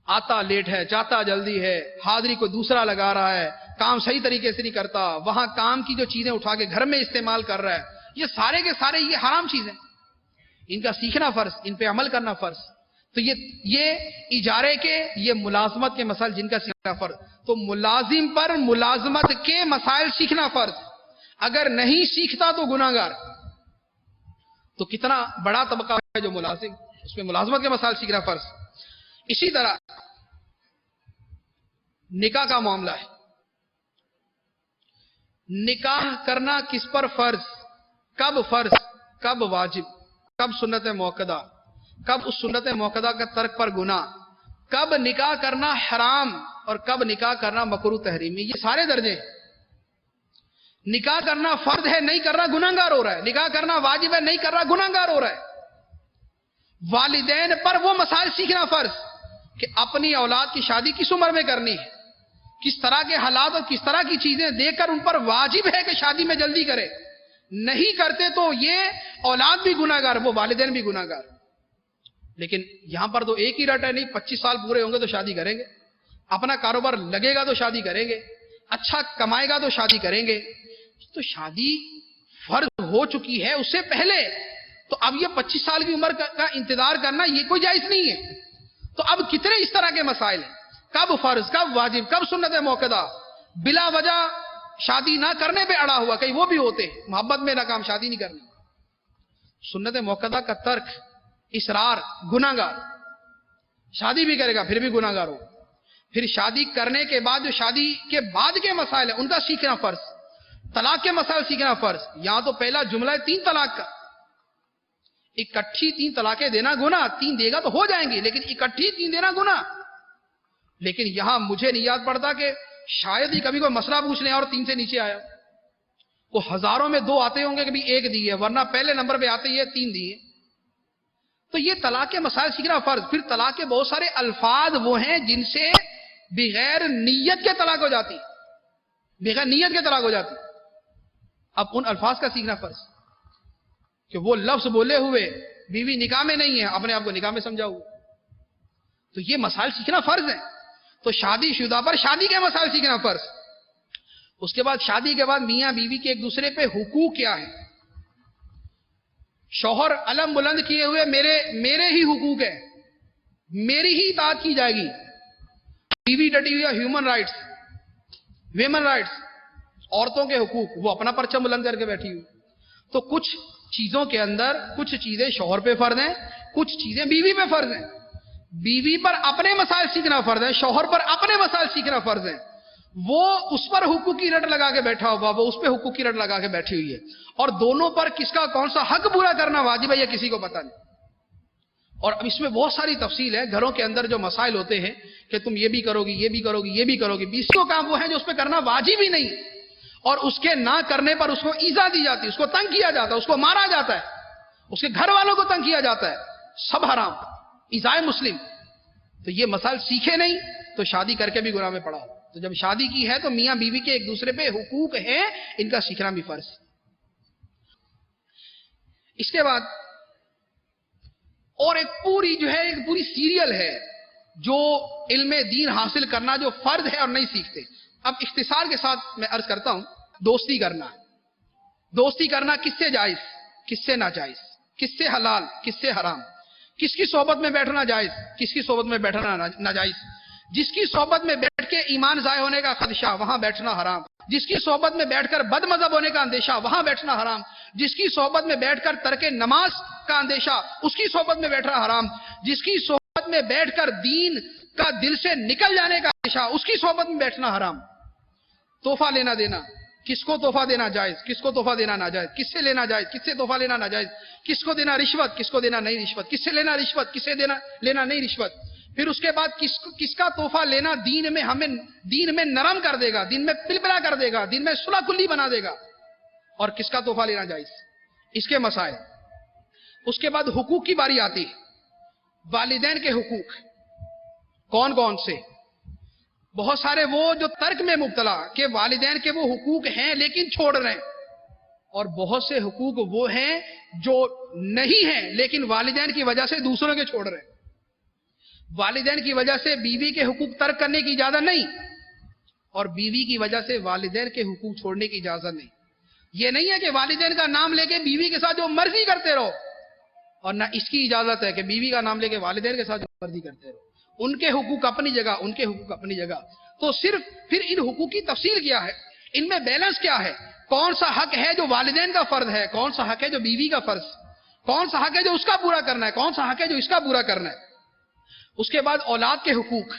Speaker 2: آتا لیٹ ہے، جاتا جلدی ہے، حاضری کو دوسرا لگا رہا ہے، کام صحیح طریقے سے نہیں کرتا، وہاں کام کی جو چیزیں اٹھا کے گھر میں استعمال کر رہا ہے. یہ سارے کے سارے یہ حرام چیزیں، ان کا سیکھنا فرض، ان پہ عمل کرنا فرض. تو یہ اجارے کے، یہ ملازمت کے مسائل جن کا سیکھنا فرض. تو ملازم پر ملازمت کے مسائل سیکھنا فرض. اگر نہیں سیکھتا تو گناہگار. تو کتنا بڑا طبقہ ہے جو ملازم، اس میں ملازمت کے مسائل سیکھنا فرض. اسی طرح نکاح کا معاملہ ہے. نکاح کرنا کس پر فرض، کب فرض، کب واجب، کب سنت موقدہ، کب اس سنت موقدہ کا ترک پر گناہ، کب نکاح کرنا حرام اور کب نکاح کرنا مکروہ تحریمی، یہ سارے درجے ہیں۔ نکاح کرنا فرض ہے، نہیں کر رہا گناہگار ہو رہا ہے، نکاح کرنا واجب ہے، نہیں کر رہا گناہگار ہو رہا ہے۔ والدین پر وہ مسائل سیکھنا فرض کہ اپنی اولاد کی شادی کس عمر میں کرنی ہے، کس طرح کے حالات اور کس طرح کی چیزیں دیکھ کر ان پر واجب ہے کہ شادی میں جلدی کرے، نہیں کرتے تو یہ اولاد بھی گناہگار، وہ والدین بھی گناہگار۔ لیکن یہاں پر تو ایک ہی رٹ ہے، نہیں 25 سال پورے ہوں گے تو شادی کریں گے، اپنا کاروبار لگے گا تو شادی کریں گے، اچھا کمائے گا تو شادی کریں گے۔ تو شادی فرض ہو چکی ہے اس سے پہلے، تو اب یہ 25 سال کی عمر کا انتظار کرنا یہ کوئی جائز نہیں ہے۔ تو اب کتنے اس طرح کے مسائل ہیں، کب فرض، کب واجب، کب سنت موقدہ، بلا وجہ شادی نہ کرنے پہ اڑا ہوا، کہیں وہ بھی ہوتے ہیں محبت میں ناکام، شادی نہیں کرنی۔ سنت موقدہ کا ترک، اصرار، گناہگار، شادی بھی کرے گا پھر بھی گناہگار ہو۔ پھر شادی کرنے کے بعد جو شادی کے بعد کے مسائل ہیں ان کا سیکھنا فرض، طلاق کے مسائل سیکھنا فرض۔ یہاں تو پہلا جملہ ہے 3 طلاق کا، اکٹھی 3 طلاقیں دینا گناہ، 3 دے گا تو ہو جائیں گی لیکن اکٹھی 3 دینا گناہ۔ لیکن یہاں مجھے نہیں یاد پڑتا کہ شاید ہی کبھی کوئی مسئلہ پوچھ لیں اور 3 سے نیچے آیا، وہ ہزاروں میں 2 آتے ہوں گے، کبھی 1 دی ہے، ورنہ پہلے نمبر پہ آتے یہ 3 دیے۔ تو یہ طلاق کے مسائل سیکھنا فرض۔ پھر طلاق کے بہت سارے الفاظ وہ ہیں جن سے بغیر نیت کے طلاق ہو جاتی، بغیر نیت کے طلاق ہو جاتی، اب ان الفاظ کا سیکھنا فرض کہ وہ لفظ بولے ہوئے بیوی نکاح میں نہیں ہے، اپنے آپ کو نکاح میں سمجھا ہوا، تو یہ مسائل سیکھنا فرض ہے۔ تو شادی شدہ پر شادی کے مسائل سیکھنا فرض۔ اس کے بعد شادی کے بعد میاں بیوی کے ایک دوسرے پہ حقوق کیا ہے۔ شوہر علم بلند کیے ہوئے میرے ہی حقوق ہے، میری ہی اطاعت کی جائے گی، بیوی ڈٹی ہوئی ہے ہیومن رائٹس، ویمن رائٹس، عورتوں کے حقوق، وہ اپنا پرچم بلند کر کے بیٹھی ہوئی۔ تو کچھ چیزوں کے اندر کچھ چیزیں شوہر پہ فرض ہیں، کچھ چیزیں بیوی پہ فرض ہیں۔ بیوی پر اپنے مسائل سیکھنا فرض ہے، شوہر پر اپنے مسائل سیکھنا فرض ہے۔ وہ اس پر حقوق کی رٹ لگا کے بیٹھا ہوگا، وہ اس پہ حقوق کی رٹ لگا کے بیٹھی ہوئی ہے، اور دونوں پر کس کا کون سا حق پورا کرنا واجب ہے یہ کسی کو پتہ نہیں۔ اور اب اس میں بہت ساری تفصیل ہے، گھروں کے اندر جو مسائل ہوتے ہیں کہ تم یہ بھی کرو گی، یہ بھی کرو گی، یہ بھی کرو گی، 20 کام وہ ہیں جو اس پہ کرنا واجب ہی نہیں، اور اس کے نہ کرنے پر اس کو ایذا دی جاتی ہے، اس کو تنگ کیا جاتا ہے، اس کو مارا جاتا ہے، اس کے گھر والوں کو تنگ کیا جاتا ہے، سب حرام، ایذائے مسلم۔ تو یہ مسائل سیکھے نہیں تو شادی کر کے بھی گناہ میں پڑا۔ تو جب شادی کی ہے تو میاں بیوی کے ایک دوسرے پہ حقوق ہیں، ان کا سیکھنا بھی فرض۔ اس کے بعد اور ایک پوری سیریل ہے جو علم دین حاصل کرنا جو فرض ہے اور نہیں سیکھتے۔ اب اختصار کے ساتھ میں عرض کرتا ہوں، دوستی کرنا۔ دوستی کرنا کس سے جائز، کس سے ناجائز، کس سے حلال، کس سے حرام، کس کی صحبت میں بیٹھنا جائز، کس کی صحبت میں بیٹھنا ناجائز، جس کی صحبت میں بیٹھ کے ایمان ضائع ہونے کا خدشہ وہاں بیٹھنا حرام، جس کی صحبت میں بیٹھ کر بد مذہب ہونے کا اندیشہ وہاں بیٹھنا حرام، جس کی صحبت میں بیٹھ کر ترک نماز کا اندیشہ اس کی صحبت میں بیٹھنا حرام، جس کی صحبت میں بیٹھ کر دین کا دل سے نکل جانے کا اندیشہ اس کی صحبت میں بیٹھنا حرام۔ تحفہ لینا دینا، کس کو تحفہ دینا جائز، کس کو تحفہ دینا ناجائز، کس سے لینا جائز، کس سے تحفہ لینا ناجائز، کس کو دینا رشوت، کس کو دینا نہیں رشوت، کس سے لینا رشوت، کس سے لینا نہیں رشوت۔ پھر اس کے بعد کس کا تحفہ لینا دین میں نرم کر دے گا، دین میں پلپلا کر دے گا، دین میں صلح کلی بنا دے گا، اور کس کا تحفہ لینا جائز، اس کے مسائل۔ اس کے بعد حقوق کی باری آتی ہے، والدین کے حقوق کون کون سے؟ بہت سارے وہ جو ترک میں مبتلا کہ والدین کے وہ حقوق ہیں لیکن چھوڑ رہے ہیں، اور بہت سے حقوق وہ ہیں جو نہیں ہیں لیکن والدین کی وجہ سے دوسروں کے چھوڑ رہے ہیں۔ والدین کی وجہ سے بیوی کے حقوق ترک کرنے کی اجازت نہیں، اور بیوی کی وجہ سے والدین کے حقوق چھوڑنے کی اجازت نہیں۔ یہ نہیں ہے کہ والدین کا نام لے کے بیوی کے ساتھ جو مرضی کرتے رہو، اور نہ اس کی اجازت ہے کہ بیوی کا نام لے کے والدین کے ساتھ جو مرضی کرتے رہو۔ ان کے حقوق اپنی جگہ، ان کے حقوق اپنی جگہ۔ تو صرف پھر ان حقوق کی تفصیل کیا ہے، ان میں بیلنس کیا ہے، کون سا حق ہے جو والدین کا فرض ہے، کون سا حق ہے جو بیوی کا فرض، کون سا حق ہے جو اس کا پورا کرنا ہے، کون سا حق ہے جو اس کا پورا کرنا ہے۔ اس کے بعد اولاد کے حقوق۔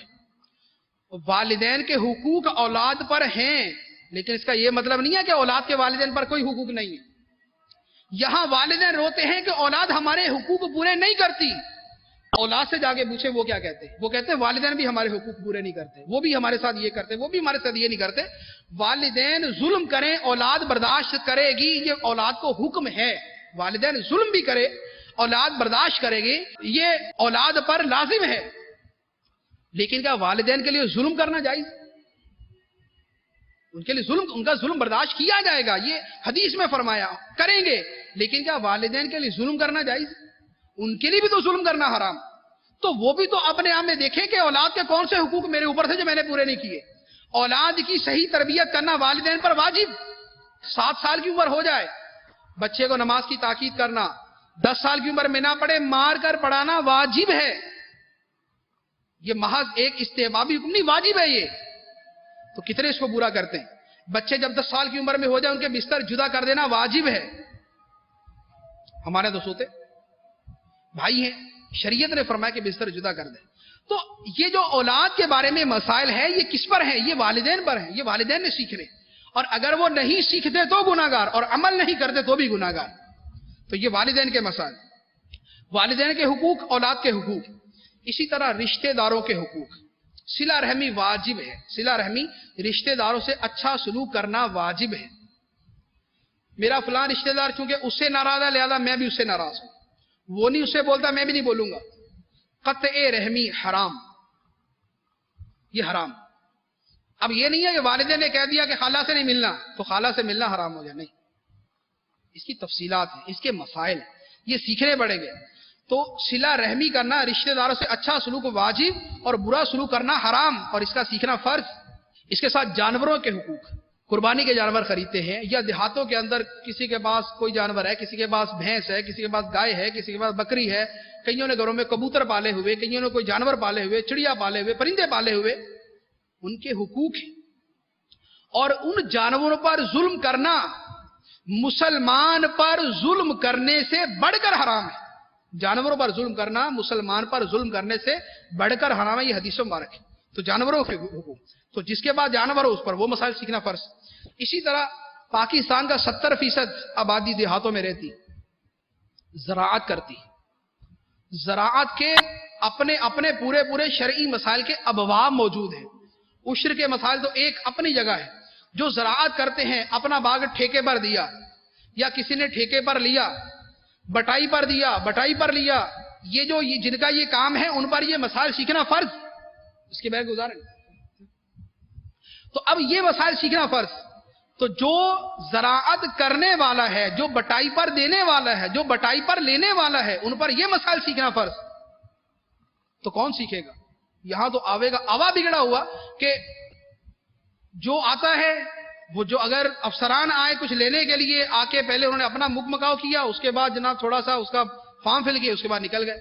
Speaker 2: والدین کے حقوق اولاد پر ہیں، لیکن اس کا یہ مطلب نہیں ہے کہ اولاد کے والدین پر کوئی حقوق نہیں ہے۔ یہاں والدین روتے ہیں کہ اولاد ہمارے حقوق پورے نہیں کرتی، اولاد سے جا کے پوچھے وہ کیا کہتے ہیں. وہ کہتے ہیں والدین بھی ہمارے حقوق پورے نہیں کرتے, وہ بھی ہمارے ساتھ یہ کرتے, وہ بھی ہمارے ساتھ یہ نہیں کرتے. والدین ظلم کریں اولاد برداشت کرے گی, یہ اولاد کو حکم ہے. والدین ظلم بھی کرے اولاد برداشت کرے گی, یہ اولاد پر لازم ہے. لیکن کیا والدین کے لیے ظلم کرنا جائز؟ ان کے لیے ظلم, ان کا ظلم برداشت کیا جائے گا, یہ حدیث میں فرمایا کریں گے. لیکن کیا والدین کے لیے ظلم کرنا جائز؟ ان کے لیے بھی تو ظلم کرنا حرام. تو وہ بھی تو اپنے آپ میں دیکھیں کہ اولاد کے کون سے حقوق میرے اوپر تھے جو میں نے پورے نہیں کیے. اولاد کی صحیح تربیت کرنا والدین پر واجب. 7 سال کی عمر ہو جائے بچے کو نماز کی تاکید کرنا, 10 سال کی عمر میں نہ پڑھے مار کر پڑھانا واجب ہے. یہ محض ایک استحبابی حکم نہیں, واجب ہے یہ. تو کتنے اس کو برا کرتے ہیں. بچے جب 10 سال کی عمر میں ہو جائے ان کے بستر جدا کر دینا واجب ہے. ہمارے تو سوتے بھائی ہیں, شریعت نے فرمایا کہ بستر جدا کر دیں. تو یہ جو اولاد کے بارے میں مسائل ہیں یہ کس پر ہیں؟ یہ والدین پر ہیں. یہ والدین نے سیکھنے, اور اگر وہ نہیں سیکھتے تو گناہگار, اور عمل نہیں کرتے تو بھی گناہگار. تو یہ والدین کے مسائل, والدین کے حقوق, اولاد کے حقوق. اسی طرح رشتہ داروں کے حقوق. صلہ رحمی واجب ہے. صلہ رحمی رشتہ داروں سے اچھا سلوک کرنا واجب ہے. میرا فلاں رشتہ دار چونکہ اس سے ناراض ہے لہذا میں بھی اس سے ناراض ہوں, وہ نہیں اس سے بولتا میں بھی نہیں بولوں گا. قطع رحمی حرام, یہ حرام. اب یہ نہیں ہے کہ والدین نے کہہ دیا کہ خالہ سے نہیں ملنا تو خالہ سے ملنا حرام ہو جائے, نہیں. اس کی تفصیلات ہیں, اس کے مسائل ہیں, یہ سیکھنے پڑیں گے. تو صلہ رحمی کرنا, رشتہ داروں سے اچھا سلوک واجب اور برا سلوک کرنا حرام, اور اس کا سیکھنا فرض. اس کے ساتھ جانوروں کے حقوق. قربانی کے جانور خریدتے ہیں, یا دیہاتوں کے اندر کسی کے پاس کوئی جانور ہے, کسی کے پاس بھینس ہے, کسی کے پاس گائے ہے, کسی کے پاس بکری ہے, کئیوں نے گھروں میں کبوتر پالے ہوئے, کئیوں نے کوئی جانور پالے ہوئے, چڑیا پالے ہوئے, پرندے پالے ہوئے. ان کے حقوق ہیں, اور ان جانوروں پر ظلم کرنا مسلمان پر ظلم کرنے سے بڑھ کر حرام ہے. جانوروں پر ظلم کرنا مسلمان پر ظلم کرنے سے بڑھ کر حرام ہے, یہ حدیث مبارک ہے. تو جانوروں کے حقوق, تو جس کے بعد جانور ہو اس پر وہ مسائل سیکھنا فرض. اسی طرح پاکستان کا 70% آبادی دیہاتوں میں رہتی, زراعت کرتی. زراعت کے اپنے اپنے پورے شرعی مسائل کے ابواب موجود ہیں. عشر کے مسائل تو ایک اپنی جگہ ہے. جو زراعت کرتے ہیں اپنا باغ ٹھیکے پر دیا, یا کسی نے ٹھیکے پر لیا, بٹائی پر دیا, بٹائی پر لیا, یہ جو جن کا یہ کام ہے ان پر یہ مسائل سیکھنا فرض. اس کے بغیر گزاریں. تو اب یہ مسائل سیکھنا فرض. تو جو زراعت کرنے والا ہے, جو بٹائی پر دینے والا ہے, جو بٹائی پر لینے والا ہے, ان پر یہ مسائل سیکھنا فرض. تو کون سیکھے گا؟ یہاں تو آوے گا آوا بگڑا ہوا کہ جو آتا ہے وہ, جو اگر افسران آئے کچھ لینے کے لیے, آ کے پہلے انہوں نے اپنا مک مکاؤ کیا, اس کے بعد جناب تھوڑا سا اس کا فارم فل کیا, اس کے بعد نکل گئے.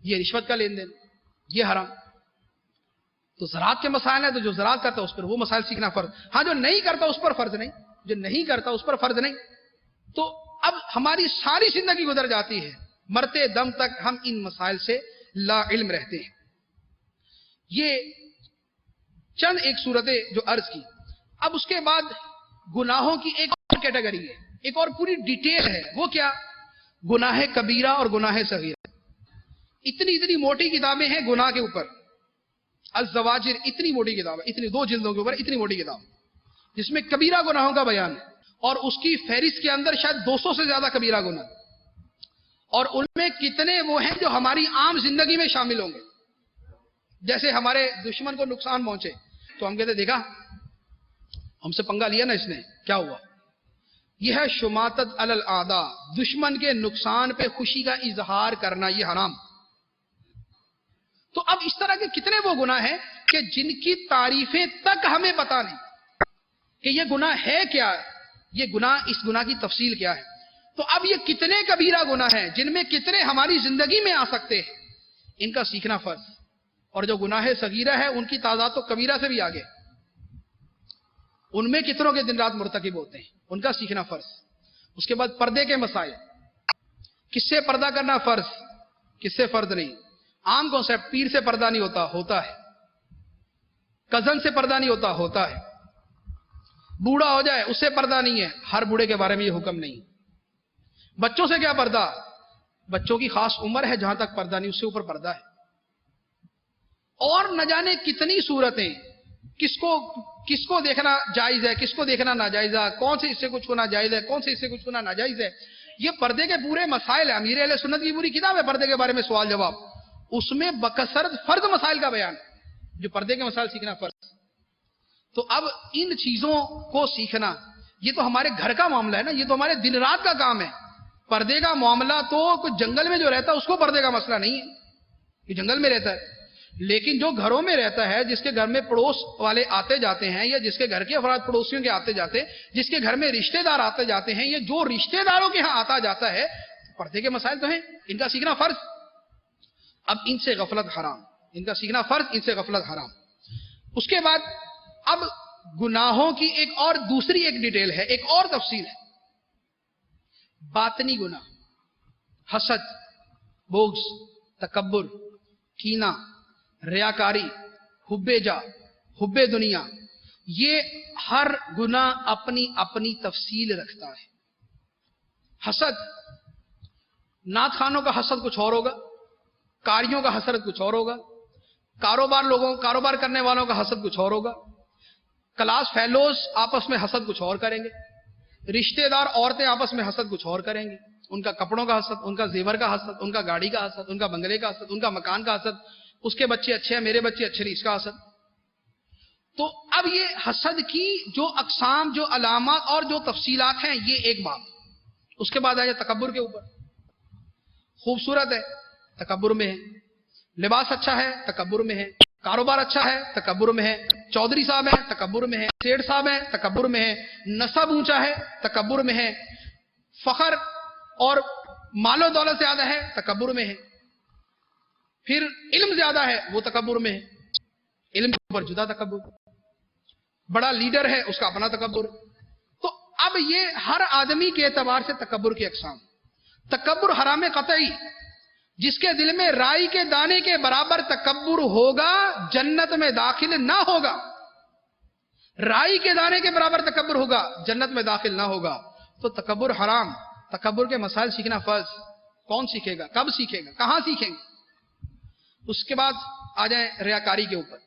Speaker 2: یہ رشوت کا لین دین, یہ حرام. تو زراعت کے مسائل ہیں, تو جو زراعت کرتا ہے اس پر وہ مسائل سیکھنا فرض. ہاں جو نہیں کرتا اس پر فرض نہیں, جو نہیں کرتا اس پر فرض نہیں. تو اب ہماری ساری زندگی گزر جاتی ہے, مرتے دم تک ہم ان مسائل سے لا علم رہتے ہیں. یہ چند ایک صورتیں جو عرض کی. اب اس کے بعد گناہوں کی ایک اور کیٹیگری ہے, ایک اور پوری ڈیٹیل ہے. وہ کیا؟ گناہ کبیرہ اور گناہ صغیرہ. اتنی موٹی کتابیں ہیں گناہ کے اوپر. الزواجر اتنی موٹی کتاب ہے, اتنی 2 جلدوں کے اوپر اتنی موٹی کتاب, جس میں کبیرہ گناہوں کا بیان ہے. اور اس کی فہرست کے اندر شاید 200 سے زیادہ کبیرہ گناہ, اور ان میں کتنے وہ ہیں جو ہماری عام زندگی میں شامل ہوں گے. جیسے ہمارے دشمن کو نقصان پہنچے تو ہم کہتے دیکھا ہم سے پنگا لیا نا اس نے, کیا ہوا؟ یہ ہے شماتت علی الاعداء, دشمن کے نقصان پہ خوشی کا اظہار کرنا, یہ حرام. تو اب اس طرح کے کتنے وہ گناہ ہیں کہ جن کی تعریفیں تک ہمیں پتہ نہیں کہ یہ گناہ ہے کیا, یہ گناہ, اس گناہ کی تفصیل کیا ہے. تو اب یہ کتنے کبیرہ گناہ ہیں جن میں کتنے ہماری زندگی میں آ سکتے ہیں, ان کا سیکھنا فرض. اور جو گناہ صغیرہ ہے ان کی تعداد تو کبیرہ سے بھی آگے, ان میں کتنوں کے دن رات مرتکب ہوتے ہیں, ان کا سیکھنا فرض. اس کے بعد پردے کے مسائل, کس سے پردہ کرنا فرض, کس سے فرض نہیں. عام کانسیپٹ, پیر سے پردہ نہیں ہوتا, ہوتا ہے. کزن سے پردہ نہیں ہوتا, ہوتا ہے. بوڑھا ہو جائے اس سے پردہ نہیں ہے, ہر بوڑھے کے بارے میں یہ حکم نہیں. بچوں سے کیا پردہ, بچوں کی خاص عمر ہے جہاں تک پردہ نہیں، اس سے اوپر پردہ ہے. اور نہ جانے کتنی صورتیں، کس کو دیکھنا جائز ہے، کس کو دیکھنا ناجائز ہے، کون سے حصے کو چھونا جائز ہے، کون سے حصے کو چھونا ناجائز ہے. یہ پردے کے پورے مسائل ہیں. امیر اہل سنت کی پوری کتاب ہے پردے کے بارے میں سوال جواب. اس میں بکثرت فرض مسائل کا بیان ہے، جو پردے کے مسائل سیکھنا فرض. تو اب ان چیزوں کو سیکھنا یہ تو ہمارے گھر کا معاملہ ہے نا، یہ تو ہمارے دن رات کا کام ہے. پردے کا معاملہ تو کوئی جنگل میں جو رہتا ہے اس کو پردے کا مسئلہ نہیں ہے، یہ جنگل میں رہتا ہے. لیکن جو گھروں میں رہتا ہے، جس کے گھر میں پڑوس والے آتے جاتے ہیں، یا جس کے گھر کے افراد پڑوسیوں کے آتے جاتے، جس کے گھر میں رشتہ دار آتے جاتے ہیں، یا جو رشتہ داروں کے ہاں آتا جاتا ہے، پردے کے مسائل تو ہیں، ان کا سیکھنا فرض. اب ان سے غفلت حرام، ان کا سیکھنا فرض، ان سے غفلت حرام. اس کے بعد اب گناہوں کی ایک اور دوسری ایک ڈیٹیل ہے، ایک اور تفصیل ہے. باطنی گناہ، حسد، بغض، تکبر، کینہ، ریاکاری، حب جا، حب دنیا، یہ ہر گناہ اپنی اپنی تفصیل رکھتا ہے. حسد، نعت خانوں کا حسد کچھ اور ہوگا، کاریوں کا حسد کچھ اور ہوگا، کاروبار کرنے والوں کا حسد کچھ اور ہوگا، کلاس فیلوز آپس میں حسد کچھ اور کریں گے، رشتہ دار عورتیں آپس میں حسد کچھ اور کریں گے. ان کا کپڑوں کا حسد، ان کا زیور کا حسد، ان کا گاڑی کا حسد، ان کا بنگلے کا حسد، ان کا مکان کا حسد، اس کے بچے اچھے ہیں میرے بچے اچھے نہیں، اس کا حسد. تو اب یہ حسد کی جو اقسام، جو علامات اور جو تفصیلات ہیں، یہ ایک بات. اس کے بعد آیا تکبر کے اوپر. خوبصورت ہے، تکبر میں ہے. لباس اچھا ہے، تکبر میں ہے. کاروبار اچھا ہے، تکبر میں ہے. چودھری صاحب ہیں، تکبر میں ہے. سیٹھ صاحب ہیں، تکبر میں ہے. نسب اونچا ہے، تکبر میں ہے. فخر اور مال و دولت زیادہ ہے، تکبر میں ہے. پھر علم زیادہ ہے، وہ تکبر میں ہے. علم کے اوپر جدا تکبر. بڑا لیڈر ہے، اس کا اپنا تکبر. تو اب یہ ہر آدمی کے اعتبار سے تکبر کی اقسام. تکبر حرام قطعی، جس کے دل میں رائی کے دانے کے برابر تکبر ہوگا جنت میں داخل نہ ہوگا. رائی کے دانے کے برابر تکبر ہوگا، جنت میں داخل نہ ہوگا. تو تکبر حرام. تکبر کے مسائل سیکھنا فرض. کون سیکھے گا، کب سیکھے گا، کہاں سیکھیں گے. اس کے بعد آ جائیں ریاکاری کے اوپر.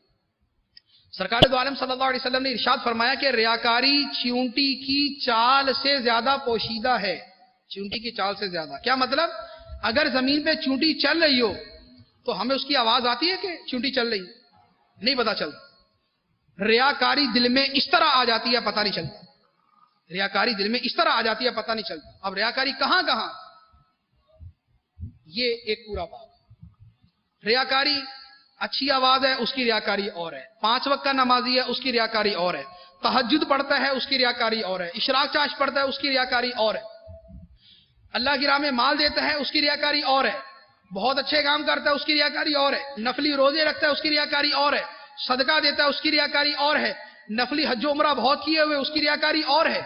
Speaker 2: سرکار دو عالم صلی اللہ علیہ وسلم نے ارشاد فرمایا کہ ریاکاری چیونٹی کی چال سے زیادہ پوشیدہ ہے. چیونٹی کی چال سے زیادہ کیا مطلب؟ اگر زمین پہ چونٹی چل رہی ہو تو ہمیں اس کی آواز آتی ہے کہ چونٹی چل رہی؟ نہیں پتا چلتا. ریاکاری دل میں اس طرح آ جاتی ہے، پتہ نہیں چلتا. ریاکاری دل میں اس طرح آ جاتی ہے، پتہ نہیں چلتا. اب ریاکاری کہاں کہاں، یہ ایک پورا باب. ریاکاری اچھی آواز ہے، اس کی ریاکاری اور ہے. 5 وقت کا نمازی ہے، اس کی ریاکاری اور ہے. تہجد پڑھتا ہے، اس کی ریاکاری اور ہے. اشراق چاش پڑھتا ہے، اس کی ریاکاری اور ہے. اللہ کی راہ میں مال دیتا ہے، اس کی ریاکاری اور ہے. بہت اچھے کام کرتا ہے، اس کی ریاکاری اور ہے. نفلی روزے رکھتا ہے، اس کی ریاکاری اور ہے. صدقہ دیتا ہے، اس کی ریاکاری اور ہے. نفلی حج و عمرہ بہت کیے ہوئے، اس کی ریاکاری اور ہے.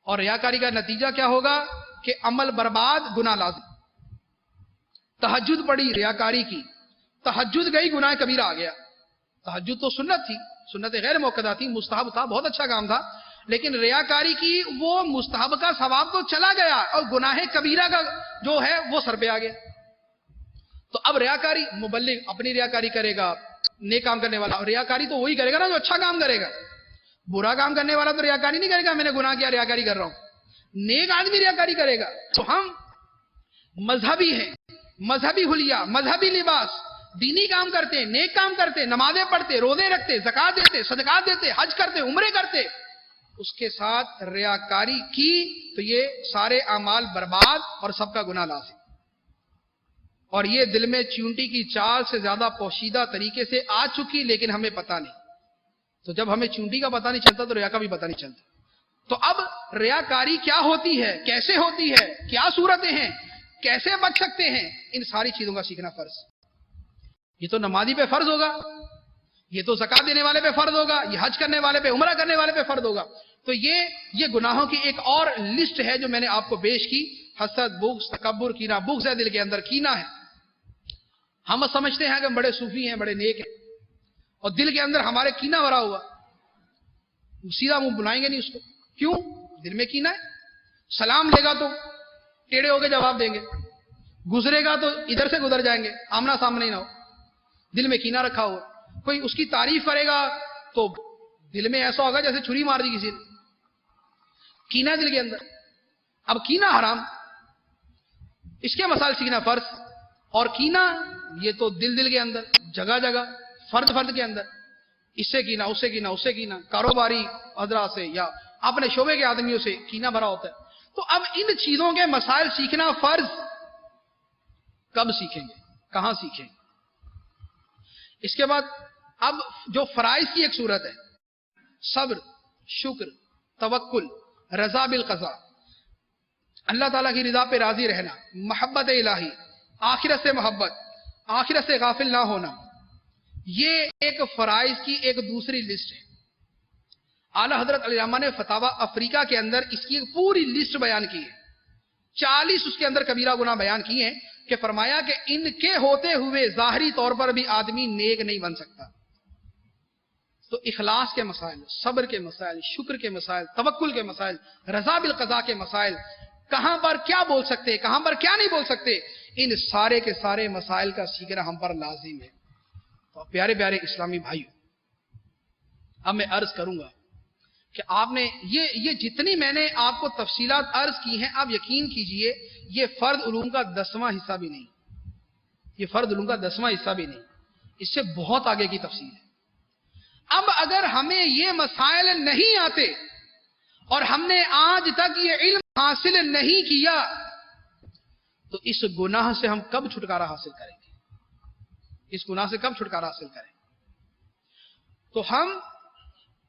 Speaker 2: اور ریاکاری کا نتیجہ کیا ہوگا کہ عمل برباد، گناہ لازم. تہجد پڑھی، ریاکاری کی. تہجد گئی، گناہ کبیرہ آ گیا. تہجد تو سنت تھی، سنت غیر موقدہ تھی، مستحب تھا، بہت اچھا کام تھا. لیکن ریاکاری کی وہ مستحب کا ثواب تو چلا گیا اور گناہ کبیرہ کا جو ہے وہ سر پہ آ گیا. تو اب ریاکاری، مبلغ اپنی ریاکاری کرے گا، نیک کام کرنے والا. اور ریاکاری تو وہی کرے گا نا جو اچھا کام کرے گا. برا کام کرنے والا تو ریاکاری نہیں کرے گا، میں نے گناہ کیا ریاکاری کر رہا ہوں. نیک آدمی ریاکاری کرے گا. تو ہم مذہبی ہیں، مذہبی حلیہ، مذہبی لباس، دینی کام کرتے، نیک کام کرتے، نمازیں پڑھتے، روزے رکھتے، زکات دیتے، صدقات دیتے، حج کرتے، عمرے کرتے، اس کے ساتھ ریاکاری کی تو یہ سارے اعمال برباد اور سب کا گناہ لازم. اور یہ دل میں چونٹی کی چال سے زیادہ پوشیدہ طریقے سے آ چکی، لیکن ہمیں پتہ نہیں. تو جب ہمیں چونٹی کا پتہ نہیں چلتا تو ریا کا بھی پتہ نہیں چلتا. تو اب ریاکاری کیا ہوتی ہے، کیسے ہوتی ہے، کیا صورتیں ہیں، کیسے بچ سکتے ہیں، ان ساری چیزوں کا سیکھنا فرض. یہ تو نمازی پہ فرض ہوگا، یہ تو زکات دینے والے پہ فرض ہوگا، یہ حج کرنے والے پہ، عمرہ کرنے والے پہ فرض ہوگا. تو یہ گناہوں کی ایک اور لسٹ ہے جو میں نے آپ کو پیش کی. حسد، بغض، تکبر، کینہ. بغض ہے دل کے اندر، کینہ ہے. ہم سمجھتے ہیں کہ ہم بڑے صوفی ہیں، بڑے نیک ہیں، اور دل کے اندر ہمارے کینہ بھرا ہوا. سیدھا منہ بلائیں گے نہیں اس کو. کیوں؟ دل میں کینہ ہے. سلام لے گا تو ٹیڑے ہو کے جواب دیں گے. گزرے گا تو ادھر سے گزر جائیں گے، آمنا سامنا ہی نہ ہو، دل میں کینہ رکھا ہو، کوئی اس کی تعریف کرے گا تو دل میں ایسا ہوگا جیسے چھری مار دی کسی نے، کینہ دل کے اندر. اب کینہ حرام، اس کے مسائل سیکھنا فرض. اور کینہ یہ تو دل کے اندر، جگہ جگہ، فرد کے اندر، اس سے کینہ، اس سے کینہ، اس سے کینہ، کاروباری حضرات سے یا اپنے شعبے کے آدمیوں سے کینہ بھرا ہوتا ہے. تو اب ان چیزوں کے مسائل سیکھنا فرض. کب سیکھیں گے؟ کہاں سیکھیں گے؟ اس کے بعد اب جو فرائض کی ایک صورت ہے، صبر، شکر، توکل، رضا بالقضاء، اللہ تعالیٰ کی رضا پہ راضی رہنا، محبت الہی، آخرت سے محبت، آخرت سے غافل نہ ہونا، یہ ایک فرائض کی ایک دوسری لسٹ ہے. اعلی حضرت علامہ نے فتاوی افریقہ کے اندر اس کی ایک پوری لسٹ بیان کی ہے. 40 اس کے اندر کبیرہ گناہ بیان کیے ہیں کہ فرمایا کہ ان کے ہوتے ہوئے ظاہری طور پر بھی آدمی نیک نہیں بن سکتا. تو اخلاص کے مسائل، صبر کے مسائل، شکر کے مسائل، توکل کے مسائل، رضا بالقضاء کے مسائل، کہاں پر کیا بول سکتے، کہاں پر کیا نہیں بول سکتے، ان سارے کے سارے مسائل کا سیکھنا ہم پر لازم ہے. تو پیارے پیارے اسلامی بھائیو، اب میں عرض کروں گا کہ آپ نے یہ جتنی میں نے آپ کو تفصیلات عرض کی ہیں، آپ یقین کیجئے یہ فرد علوم کا 10واں حصہ بھی نہیں، یہ فرد علوم کا 10واں حصہ بھی نہیں، اس سے بہت آگے کی تفصیل ہے. اب اگر ہمیں یہ مسائل نہیں آتے اور ہم نے آج تک یہ علم حاصل نہیں کیا تو اس گناہ سے ہم کب چھٹکارا حاصل کریں گے؟ اس گناہ سے کب چھٹکارا حاصل کریں؟ تو ہم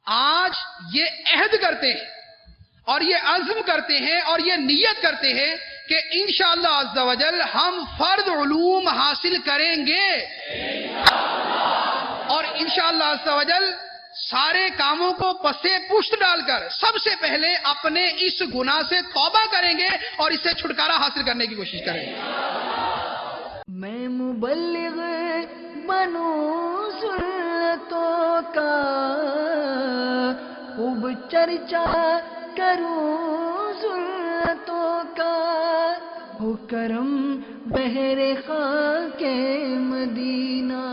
Speaker 2: آج یہ عہد کرتے ہیں اور یہ عزم کرتے ہیں اور یہ نیت کرتے ہیں کہ انشاءاللہ عز و جل ہم فرد علوم حاصل کریں گے اور انشاءاللہ عز و جل سارے کاموں کو پسے پشت ڈال کر سب سے پہلے اپنے اس گناہ سے توبہ کریں گے اور اس سے چھٹکارا حاصل کرنے کی کوشش کریں گے.
Speaker 3: میں مبلغ بنوں سنتوں کا، خوب چرچا کروں سنتوں کا، ہو کرم بہر خاک مدینہ.